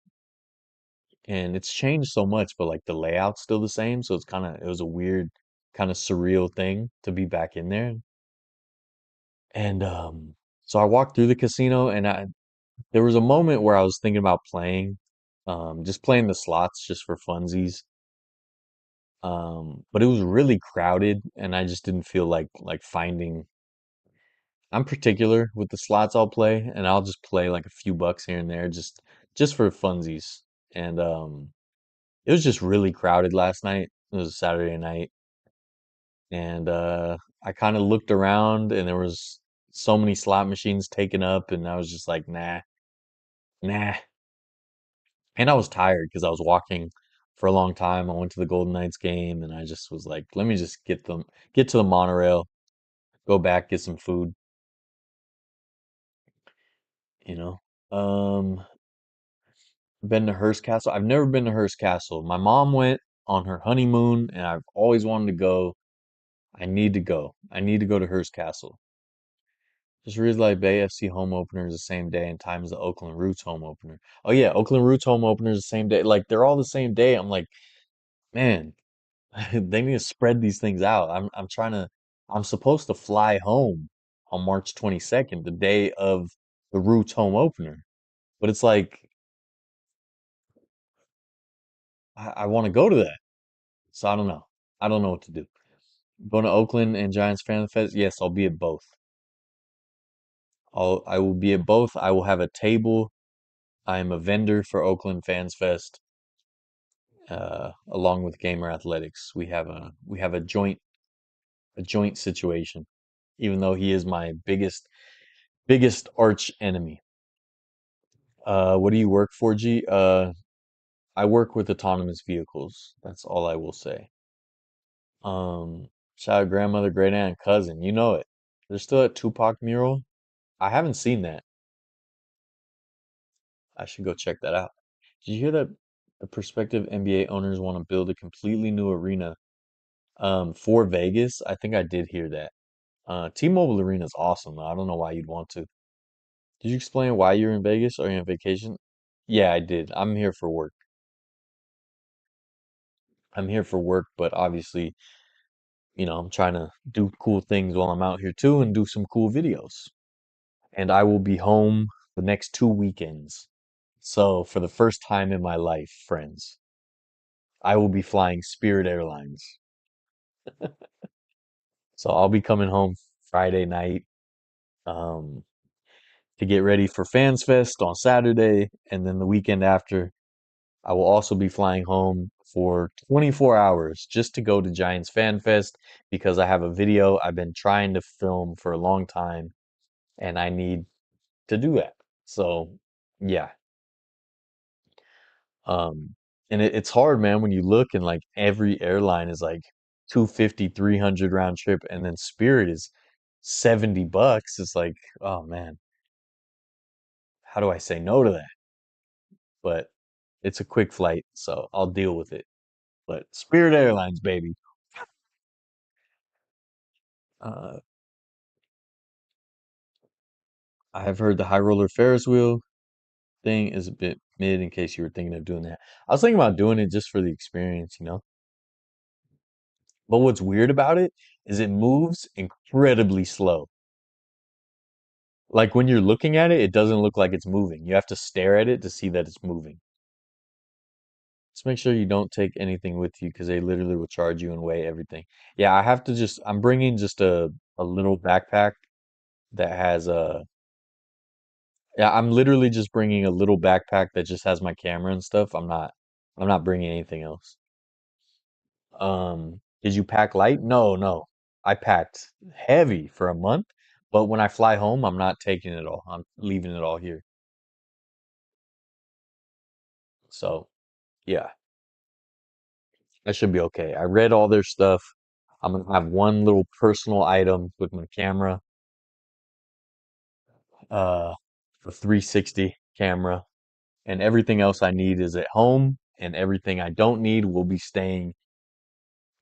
And it's changed so much, but like the layout's still the same. So it was a weird, kind of surreal thing to be back in there. And so I walked through the casino and there was a moment where I was thinking about playing, just playing the slots just for funsies. But it was really crowded and I just didn't feel like finding. I'm particular with the slots I'll play, and I'll just play like a few bucks here and there just for funsies. And it was just really crowded last night. It was a Saturday night, and I kind of looked around, and there was so many slot machines taken up, and I was just like, nah, nah. And I was tired because I was walking for a long time. I went to the Golden Knights game, and I just was like, let me just get to the monorail, go back, get some food, you know. Um, been to Hearst Castle. I've never been to Hearst Castle. My mom went on her honeymoon, and I've always wanted to go. I need to go. I need to go to Hearst Castle. Just realized Bay FC home opener is the same day and time as the Oakland Roots home opener. Oh yeah, Oakland Roots home opener is the same day. Like they're all the same day. I'm like, man, they need to spread these things out. I'm supposed to fly home on March 22nd, the day of the Roots home opener. But it's like I want to go to that. So I don't know. I don't know what to do. Going to Oakland and Giants Fan Fest? Yes, I'll be at both. I will be at both. I will have a table. I am a vendor for Oakland Fans Fest, along with Gamer Athletics. We have a joint situation, even though he is my biggest arch enemy. What do you work for, G? I work with autonomous vehicles. That's all I will say. Shout out grandmother, great aunt, and cousin. You know it. They're still at Tupac mural. I haven't seen that. I should go check that out. Did you hear that the prospective NBA owners want to build a completely new arena for Vegas? I think I did hear that. T-Mobile Arena is awesome, though. I don't know why you'd want to. Did you explain why you're in Vegas? Are you on vacation? Yeah, I did. I'm here for work. I'm here for work, but obviously, I'm trying to do cool things while I'm out here too and do some cool videos. And I will be home the next 2 weekends. So, for the first time in my life, friends, I will be flying Spirit Airlines. So, I'll be coming home Friday night um, to get ready for Fans Fest on Saturday. And then the weekend after, I will also be flying home for 24 hours just to go to Giants Fan Fest because I have a video I've been trying to film for a long time and I need to do that. So, yeah. Um, and it's hard, man, when you look and like every airline is like 250, 300 round trip, and then Spirit is $70. It's like, oh man, how do I say no to that? but it's a quick flight, so I'll deal with it. But Spirit Airlines, baby. Uh, I have heard the high roller Ferris wheel thing is a bit mid in case you were thinking of doing that. I was thinking about doing it just for the experience, you know? But what's weird about it is it moves incredibly slow. Like when you're looking at it, it doesn't look like it's moving. You have to stare at it to see that it's moving. Just make sure you don't take anything with you because they literally will charge you and weigh everything. Yeah, I have to just, I'm bringing just a little backpack that has yeah, I'm literally just bringing a little backpack that just has my camera and stuff. I'm not bringing anything else. Did you pack light? No, no. I packed heavy for a month, but when I fly home, I'm not taking it all. I'm leaving it all here. So, yeah, that should be okay. I read all their stuff. I'm gonna have one little personal item with my camera, uh, a 360 camera, and everything else I need is at home, and everything I don't need will be staying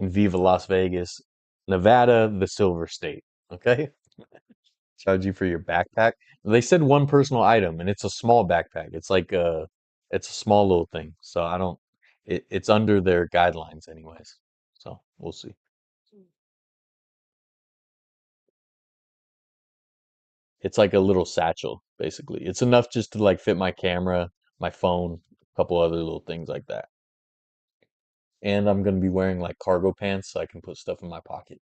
in Viva Las Vegas, Nevada, the Silver State. Okay? Charge you for your backpack. They said one personal item, and it's a small backpack. It's a small little thing. So I don't, it's under their guidelines anyways. So we'll see. It's like a little satchel, basically. It's enough just to like fit my camera, my phone, a couple other little things like that. And I'm gonna be wearing like cargo pants so I can put stuff in my pocket.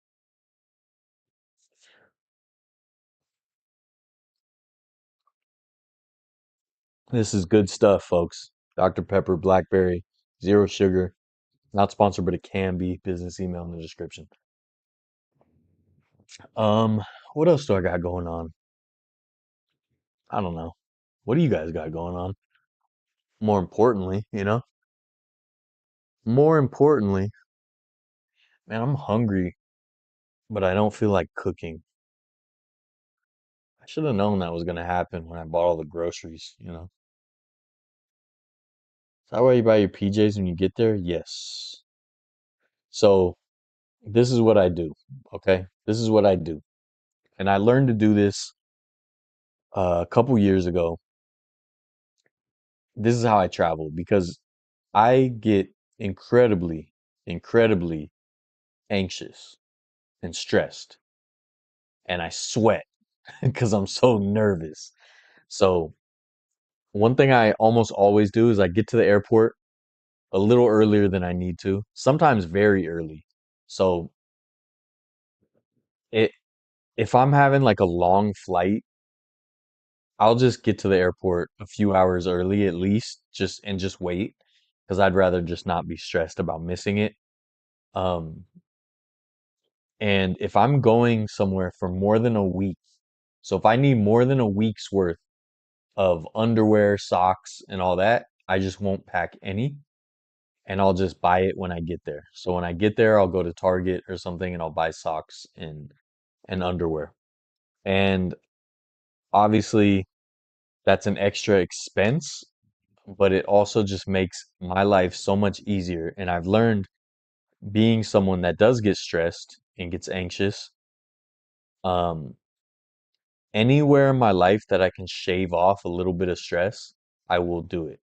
This is good stuff, folks. Dr. Pepper, Blackberry, zero sugar. Not sponsored, but it can be. Business email in the description. Um, what else do I got going on? I don't know. What do you guys got going on? More importantly, you know? More importantly, man, I'm hungry, but I don't feel like cooking. I should have known that was gonna happen when I bought all the groceries, you know? Is that why you buy your PJs when you get there? Yes. So this is what I do, okay? This is what I do. And I learned to do this a couple years ago. This is how I travel because I get incredibly, incredibly anxious and stressed, and I sweat because I'm so nervous. So, one thing I almost always do is I get to the airport a little earlier than I need to, sometimes very early. So, it if I'm having like a long flight, I'll just get to the airport a few hours early at least, just wait because I'd rather just not be stressed about missing it. Um, and if I'm going somewhere for more than a week, so if I need more than a week's worth of underwear, socks, and all that, I just won't pack any and I'll just buy it when I get there. So when I get there, I'll go to Target or something and I'll buy socks and underwear. And obviously, that's an extra expense, but it also just makes my life so much easier. And I've learned being someone that does get stressed and gets anxious, um, anywhere in my life that I can shave off a little bit of stress, I will do it.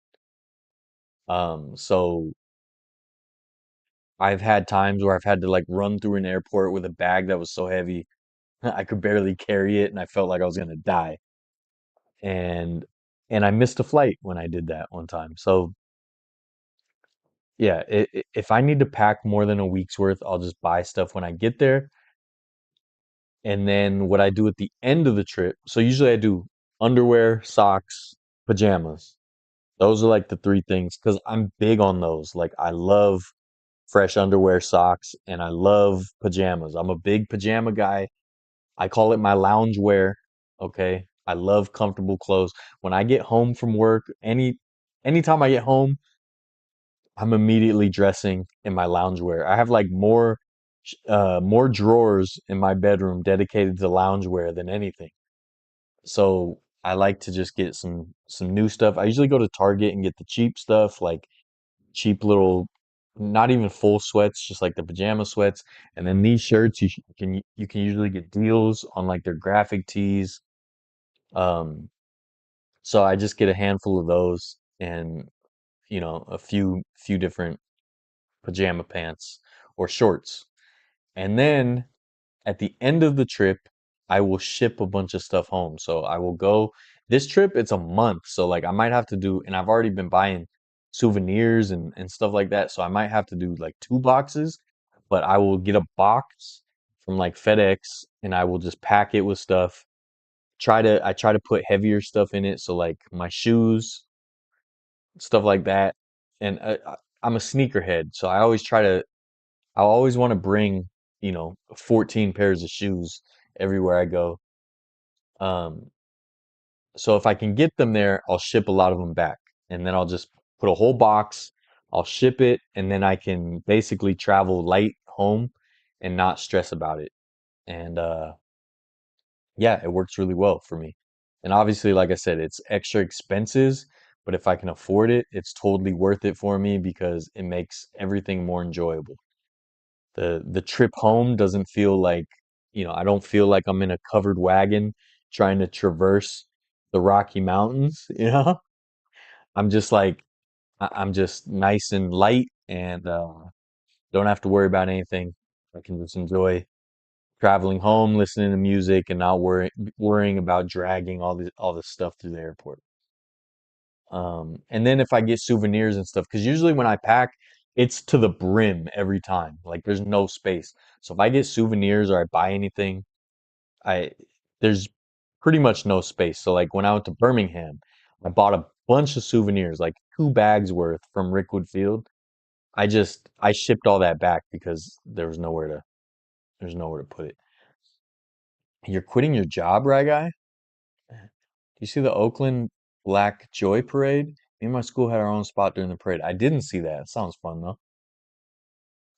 So I've had times where I've had to like run through an airport with a bag that was so heavy I could barely carry it and I felt like I was gonna die. And and I missed a flight when I did that one time. So yeah, if I need to pack more than a week's worth, I'll just buy stuff when I get there. And then what I do at the end of the trip, so usually I do underwear, socks, pajamas. Those are like the three things because I'm big on those. Like I love fresh underwear, socks, and I love pajamas. I'm a big pajama guy. I call it my lounge wear. Okay. I love comfortable clothes. When I get home from work, anytime I get home, I'm immediately dressing in my loungewear. I have like more drawers in my bedroom dedicated to loungewear than anything. So I like to just get some new stuff. I usually go to Target and get the cheap stuff, like cheap little, not even full sweats, just like the pajama sweats. And then these shirts, you can usually get deals on like their graphic tees. Um, so I just get a handful of those and a few different pajama pants or shorts. And then at the end of the trip, I will ship a bunch of stuff home. So I will go this trip, it's a month. So like I might have to do, and I've already been buying souvenirs and stuff like that. So I might have to do like 2 boxes, but I will get a box from like FedEx and I will just pack it with stuff. I try to put heavier stuff in it. So like my shoes, stuff like that. And I'm a sneakerhead. So I always want to bring, 14 pairs of shoes everywhere I go. Um, so if I can get them there, I'll ship a lot of them back. And then I'll just put a whole box, I'll ship it, and then I can basically travel light home and not stress about it. And yeah, it works really well for me. And obviously, like I said, it's extra expenses, but if I can afford it, it's totally worth it for me because it makes everything more enjoyable. The trip home doesn't feel like, I don't feel like I'm in a covered wagon trying to traverse the Rocky Mountains, you know? I'm just like I'm just nice and light and don't have to worry about anything. I can just enjoy traveling home, listening to music and not worrying about dragging all this stuff through the airport. And then if I get souvenirs and stuff, because usually when I pack, it's to the brim every time. Like there's no space. So if I get souvenirs or I buy anything, I there's pretty much no space. So like when I went to Birmingham, I bought a bunch of souvenirs, like 2 bags worth from Rickwood Field. I shipped all that back because there's nowhere to put it. You're quitting your job, right, guy? Do you see the Oakland Black Joy Parade? Me and my school had our own spot during the parade. I didn't see that. It sounds fun though.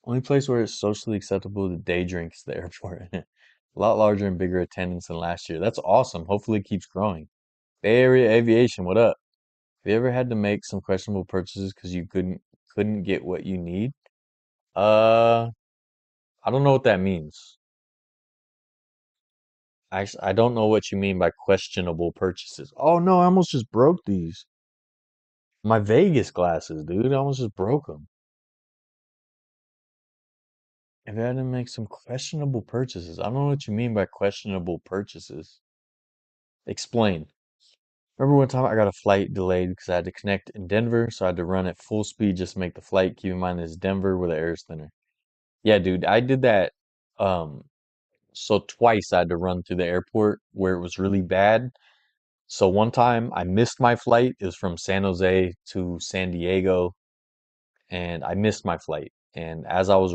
Only place where it's socially acceptable to day drink is the airport. A lot larger and bigger attendance than last year. That's awesome. Hopefully it keeps growing. Bay Area Aviation, what up? Have you ever had to make some questionable purchases because you couldn't get what you need? Uh, I don't know what that means. I don't know what you mean by questionable purchases. Oh no, I almost just broke these. My Vegas glasses, dude. I almost just broke them. If I had to make some questionable purchases, I don't know what you mean by questionable purchases. Explain. Remember one time I got a flight delayed because I had to connect in Denver, so I had to run at full speed just to make the flight. Keep in mind it's Denver where the air is thinner. Yeah, dude, I did that. So twice I had to run through the airport where it was really bad. So one time I missed my flight. It was from San Jose to San Diego, and I missed my flight. And as I was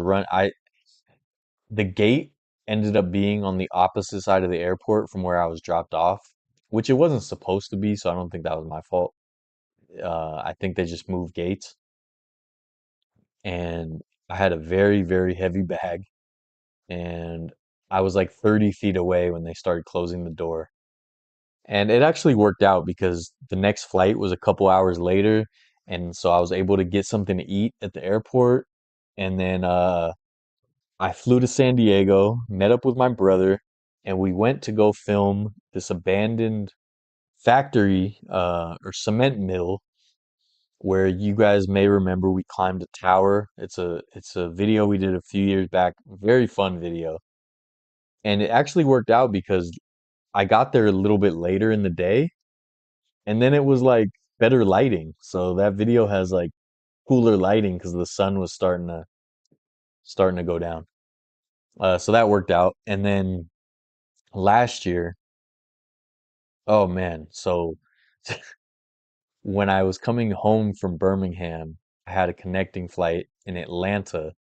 the gate ended up being on the opposite side of the airport from where I was dropped off, which it wasn't supposed to be, so I don't think that was my fault. I think they just moved gates, and I had a very, very heavy bag, and I was like 30 feet away when they started closing the door. And it actually worked out because the next flight was a couple hours later, and so I was able to get something to eat at the airport, and then I flew to San Diego, met up with my brother, and we went to go film this abandoned factory or cement mill where you guys may remember we climbed a tower. It's a video we did a few years back, very fun video. And it actually worked out because I got there a little bit later in the day and then it was like better lighting. So that video has like cooler lighting because the sun was starting to go down. So that worked out. And then last year, oh man, so when I was coming home from Birmingham, I had a connecting flight in Atlanta,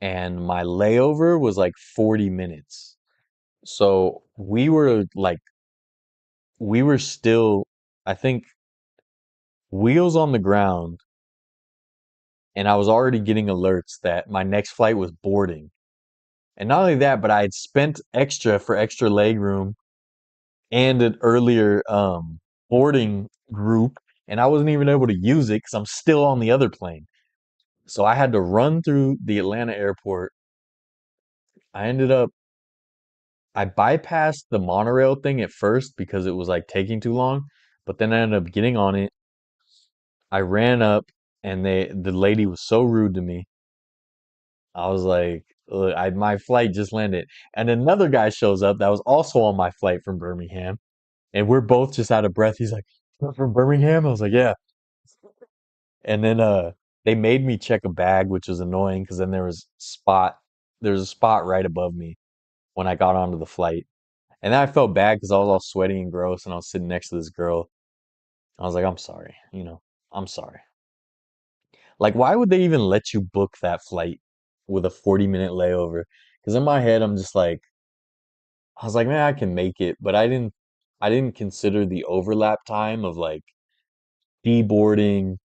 and my layover was like 40 minutes. So we were still, I think, wheels on the ground, and I was already getting alerts that my next flight was boarding. And not only that, but I had spent extra for extra leg room and an earlier boarding group, and I wasn't even able to use it because I'm still on the other plane. So I had to run through the Atlanta airport. I ended up I bypassed the monorail thing at first because it was like taking too long, but then I ended up getting on it. I ran up and the lady was so rude to me. I was like, "Look, my flight just landed." And another guy shows up that was also on my flight from Birmingham, and we're both just out of breath. He's like, "You're from Birmingham?" I was like, "Yeah." And then they made me check a bag, which was annoying because then there was a spot right above me when I got onto the flight. And then I felt bad because I was all sweaty and gross and I was sitting next to this girl. I was like, I'm sorry, I'm sorry. Like, why would they even let you book that flight with a 40-minute layover? Because in my head, I was like, man, I can make it, but I didn't consider the overlap time of like deboarding,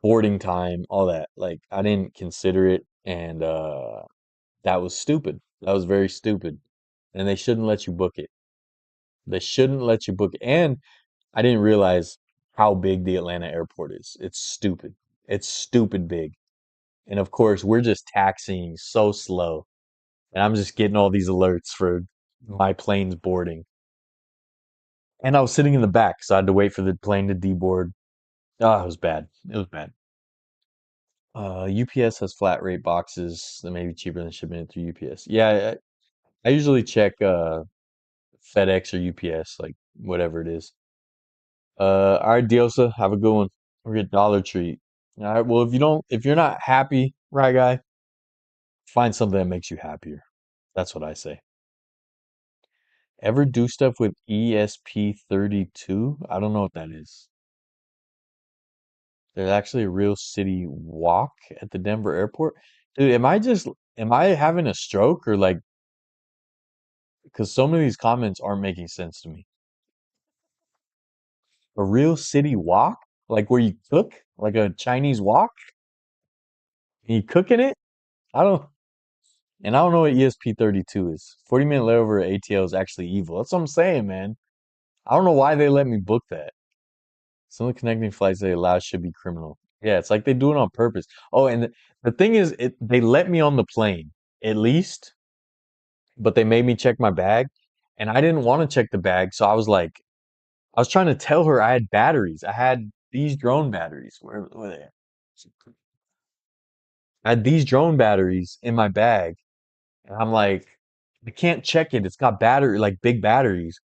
boarding time, all that. Like, I didn't consider it, and that was stupid. That was very stupid, and they shouldn't let you book it. They shouldn't let you book it. And I didn't realize how big the Atlanta airport is. It's stupid. It's stupid big. And of course, we're just taxiing so slow. And I'm just getting all these alerts for my plane's boarding. And I was sitting in the back, so I had to wait for the plane to deboard. Oh, it was bad. It was bad. UPS has flat rate boxes that may be cheaper than shipping it through UPS. Yeah, I usually check FedEx or UPS, like whatever it is. All right, Diosa, have a good one. We're at Dollar Tree. All right, well, if you're not happy, right, guy, find something that makes you happier. That's what I say. Ever do stuff with ESP32? I don't know what that is. There's actually a real city walk at the Denver airport. Dude, am I having a stroke or like, because some of these comments aren't making sense to me. A real city walk? Like where you cook? Like a Chinese wok? And you cooking it? I don't. And I don't know what ESP32 is. 40-minute layover at ATL is actually evil. That's what I'm saying, man. I don't know why they let me book that. Some of the connecting flights they allow should be criminal. Yeah, it's like they do it on purpose. Oh, and the thing is, they let me on the plane, at least, but they made me check my bag. And I didn't want to check the bag. So I was trying to tell her I had batteries. I had these drone batteries. Where were they? I had these drone batteries in my bag. And I'm like, I can't check it. It's got battery, like big batteries.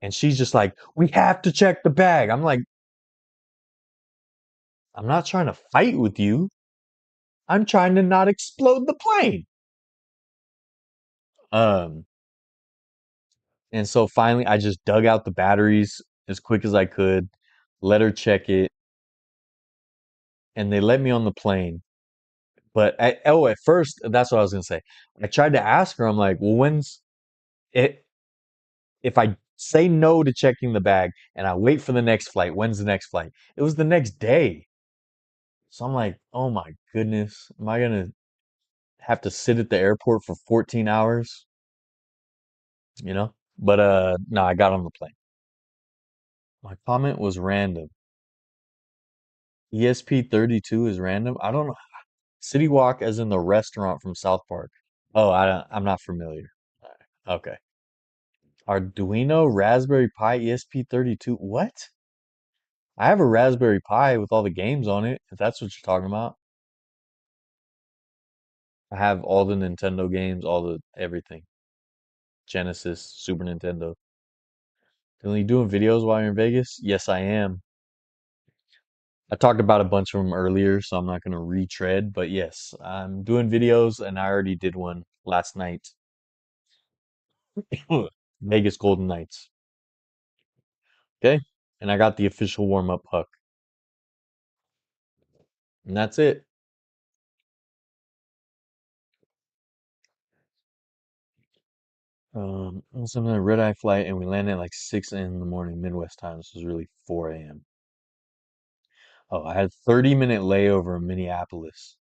And she's just like, we have to check the bag. I'm like, I'm not trying to fight with you. I'm trying to not explode the plane. Um, and so finally I just dug out the batteries as quick as I could, let her check it, and they let me on the plane. But at first, that's what I was gonna say. I tried to ask her, I'm like, well, when's it if I say no to checking the bag and I wait for the next flight, when's the next flight? It was the next day. So I'm like, oh my goodness, am I gonna have to sit at the airport for 14 hours? You know? But no, I got on the plane. My comment was random. ESP32 is random. I don't know. City Walk as in the restaurant from South Park. Oh, I'm not familiar. Okay. Arduino Raspberry Pi ESP32. What? I have a Raspberry Pi with all the games on it, if that's what you're talking about. I have all the Nintendo games, all the everything. Genesis, Super Nintendo. Are you doing videos while you're in Vegas? Yes, I am. I talked about a bunch of them earlier, so I'm not going to retread, but yes, I'm doing videos and I already did one last night. Vegas Golden Knights. Okay? And I got the official warm-up puck. And that's it. It was on a red-eye flight and we landed at like 6 in the morning Midwest time. This was really 4 a.m. Oh, I had a 30-minute layover in Minneapolis.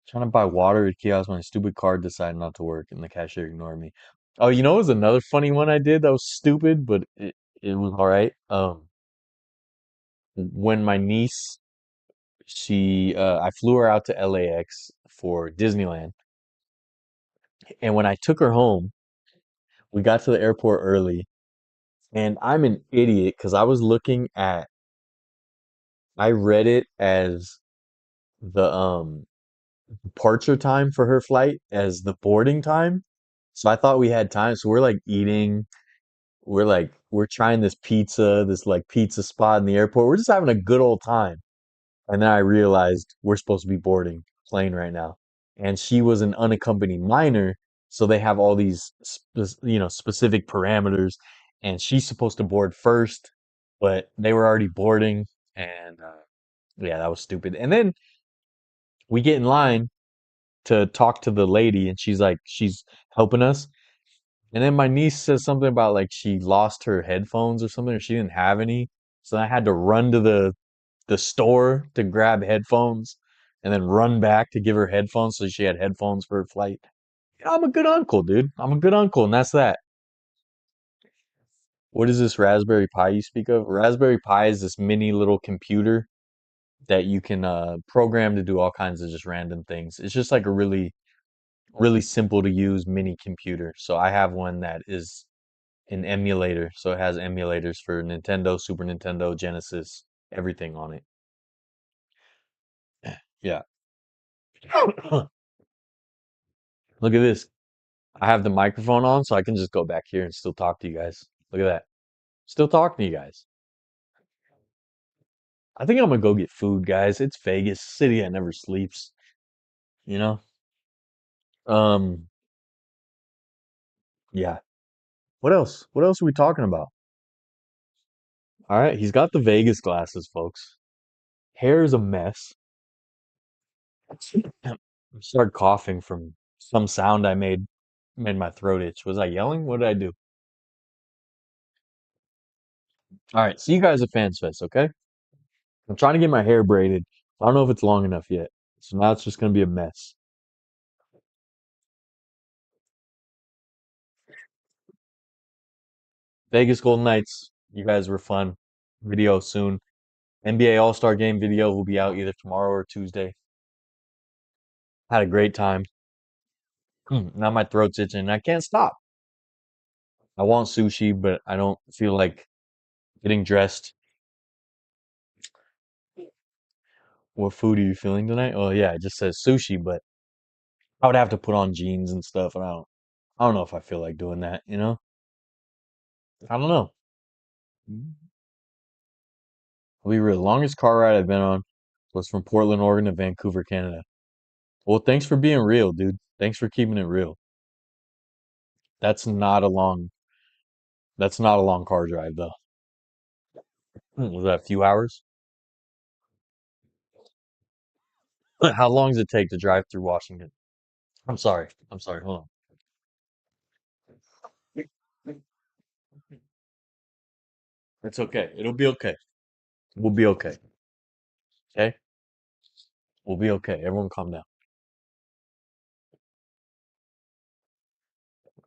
Trying to buy water at kiosk, my stupid card decided not to work and the cashier ignored me. Oh, you know, it was another funny one I did that was stupid, but it was all right. When my niece, I flew her out to LAX for Disneyland, and when I took her home, we got to the airport early, and I'm an idiot because I read it as the departure time for her flight as the boarding time. So I thought we had time. So we're like eating, we're trying this pizza, this like pizza spot in the airport. We're just having a good old time. And then I realized we're supposed to be boarding plane right now. And she was an unaccompanied minor, so they have all these specific parameters, and she's supposed to board first, but they were already boarding, and yeah, that was stupid. And then we get in line to talk to the lady, and she's helping us. And then my niece says something about like she lost her headphones or something, or she didn't have any. So I had to run to the store to grab headphones and then run back to give her headphones so she had headphones for her flight. I'm a good uncle, dude. I'm a good uncle, and that's that. What is this Raspberry Pi you speak of? Raspberry Pi is this mini little computer that you can program to do all kinds of just random things. It's just like a really simple to use mini computer. So I have one that is an emulator. So it has emulators for Nintendo, Super Nintendo, Genesis, everything on it. Yeah. Look at this. I have the microphone on, so I can just go back here and still talk to you guys. Look at that. Still talking to you guys. I think I'm gonna go get food, guys. It's Vegas, city that never sleeps. You know? Um, yeah. What else? What else are we talking about? All right, he's got the Vegas glasses, folks. Hair is a mess. I started coughing from some sound I made my throat itch. Was I yelling? What did I do? All right, see you guys at FansFest, okay? I'm trying to get my hair braided. I don't know if it's long enough yet. So now it's just gonna be a mess. Vegas Golden Knights, you guys were fun. Video soon. NBA All-Star Game video will be out either tomorrow or Tuesday. Had a great time. Now my throat's itching and I can't stop. I want sushi, but I don't feel like getting dressed. What food are you feeling tonight? Oh yeah, it just says sushi, but I would have to put on jeans and stuff, and I don't know if I feel like doing that, you know? I don't know. I'll be real. The longest car ride I've been on was from Portland, Oregon to Vancouver, Canada. Well, thanks for being real, dude. Thanks for keeping it real. That's not a long that's not a long car drive though. Was that a few hours? How long does it take to drive through Washington? I'm sorry. I'm sorry. Hold on. It's okay. It'll be okay. We'll be okay. Okay? We'll be okay. Everyone calm down.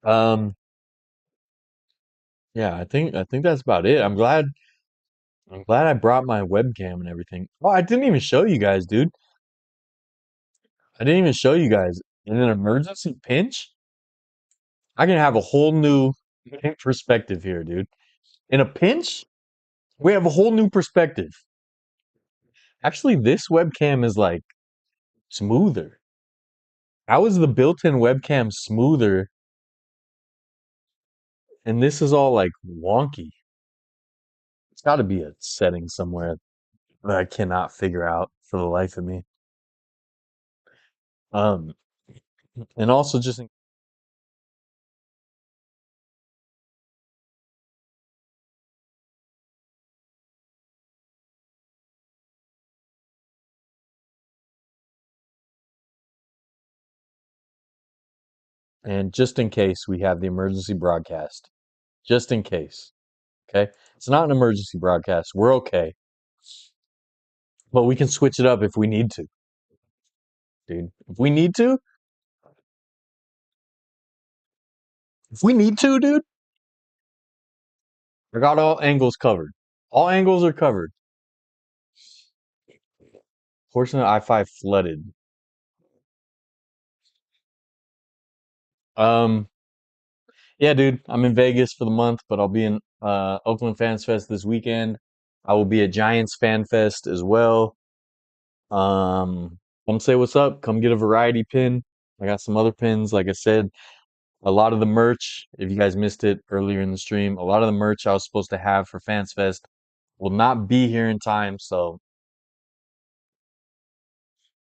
Um, yeah, I think that's about it. I'm glad I brought my webcam and everything. Oh, I didn't even show you guys, dude. I didn't even show you guys. In an emergency pinch, I can have a whole new perspective here, dude. In a pinch, we have a whole new perspective. Actually, this webcam is like smoother. How is the built-in webcam smoother and this is all like wonky? It's got to be a setting somewhere that I cannot figure out for the life of me. Um, and also just in case we have the emergency broadcast, just in case. Okay, it's not an emergency broadcast. We're okay, but we can switch it up if we need to, dude. If we need to, If we need to, dude, I got all angles covered. All angles are covered. Portion of I-5 flooded. Um, yeah, dude, I'm in Vegas for the month, but I'll be in Oakland Fans Fest this weekend. I will be at Giants Fan Fest as well. Come say what's up. Come get a variety pin. I got some other pins. Like I said, a lot of the merch, if you guys missed it earlier in the stream, a lot of the merch I was supposed to have for Fans Fest will not be here in time, so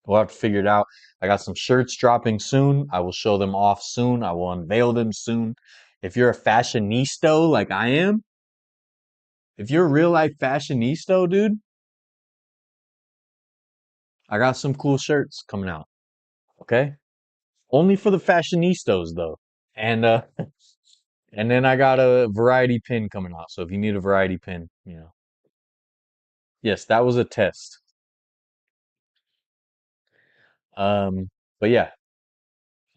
we'll have to figure it out. I got some shirts dropping soon. I will show them off soon. I will unveil them soon. If you're a fashionista like I am, if you're a real life fashionista, dude, I got some cool shirts coming out. Okay? Only for the fashionistas though. And and then I got a variety pin coming out. So if you need a variety pin, you know. Yes, that was a test. But yeah,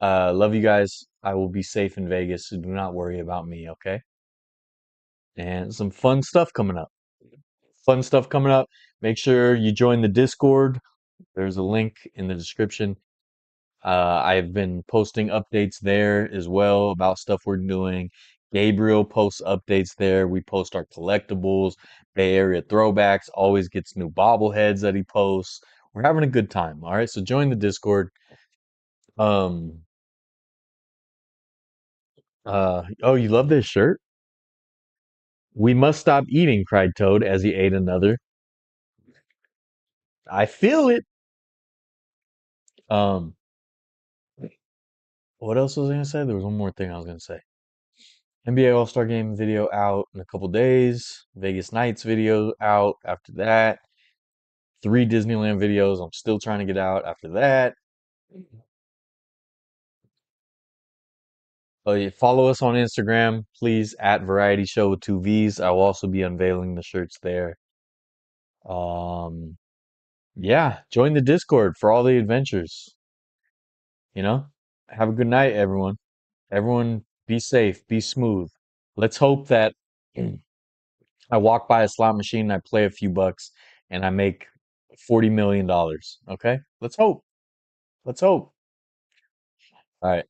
love you guys. I will be safe in Vegas, so do not worry about me, okay? And some fun stuff coming up. Fun stuff coming up. Make sure you join the Discord. There's a link in the description. I've been posting updates there as well about stuff we're doing. Gabriel posts updates there. We post our collectibles. Bay Area throwbacks. Always gets new bobbleheads that he posts. We're having a good time. All right, so join the Discord. Um, oh, you love this shirt? We must stop eating, cried Toad as he ate another. I feel it. Um, what else was I gonna say? There was one more thing I was gonna say. NBA All-Star Game video out in a couple days. Vegas Nights video out after that. 3 Disneyland videos I'm still trying to get out after that. Yeah, follow us on Instagram, please, at Variety Show with 2 V's. I will also be unveiling the shirts there. Um, yeah, join the Discord for all the adventures. You know, have a good night, everyone. Everyone, be safe, be smooth. Let's hope that I walk by a slot machine, I play a few bucks, and I make $40 million. Okay, let's hope. Let's hope. All right.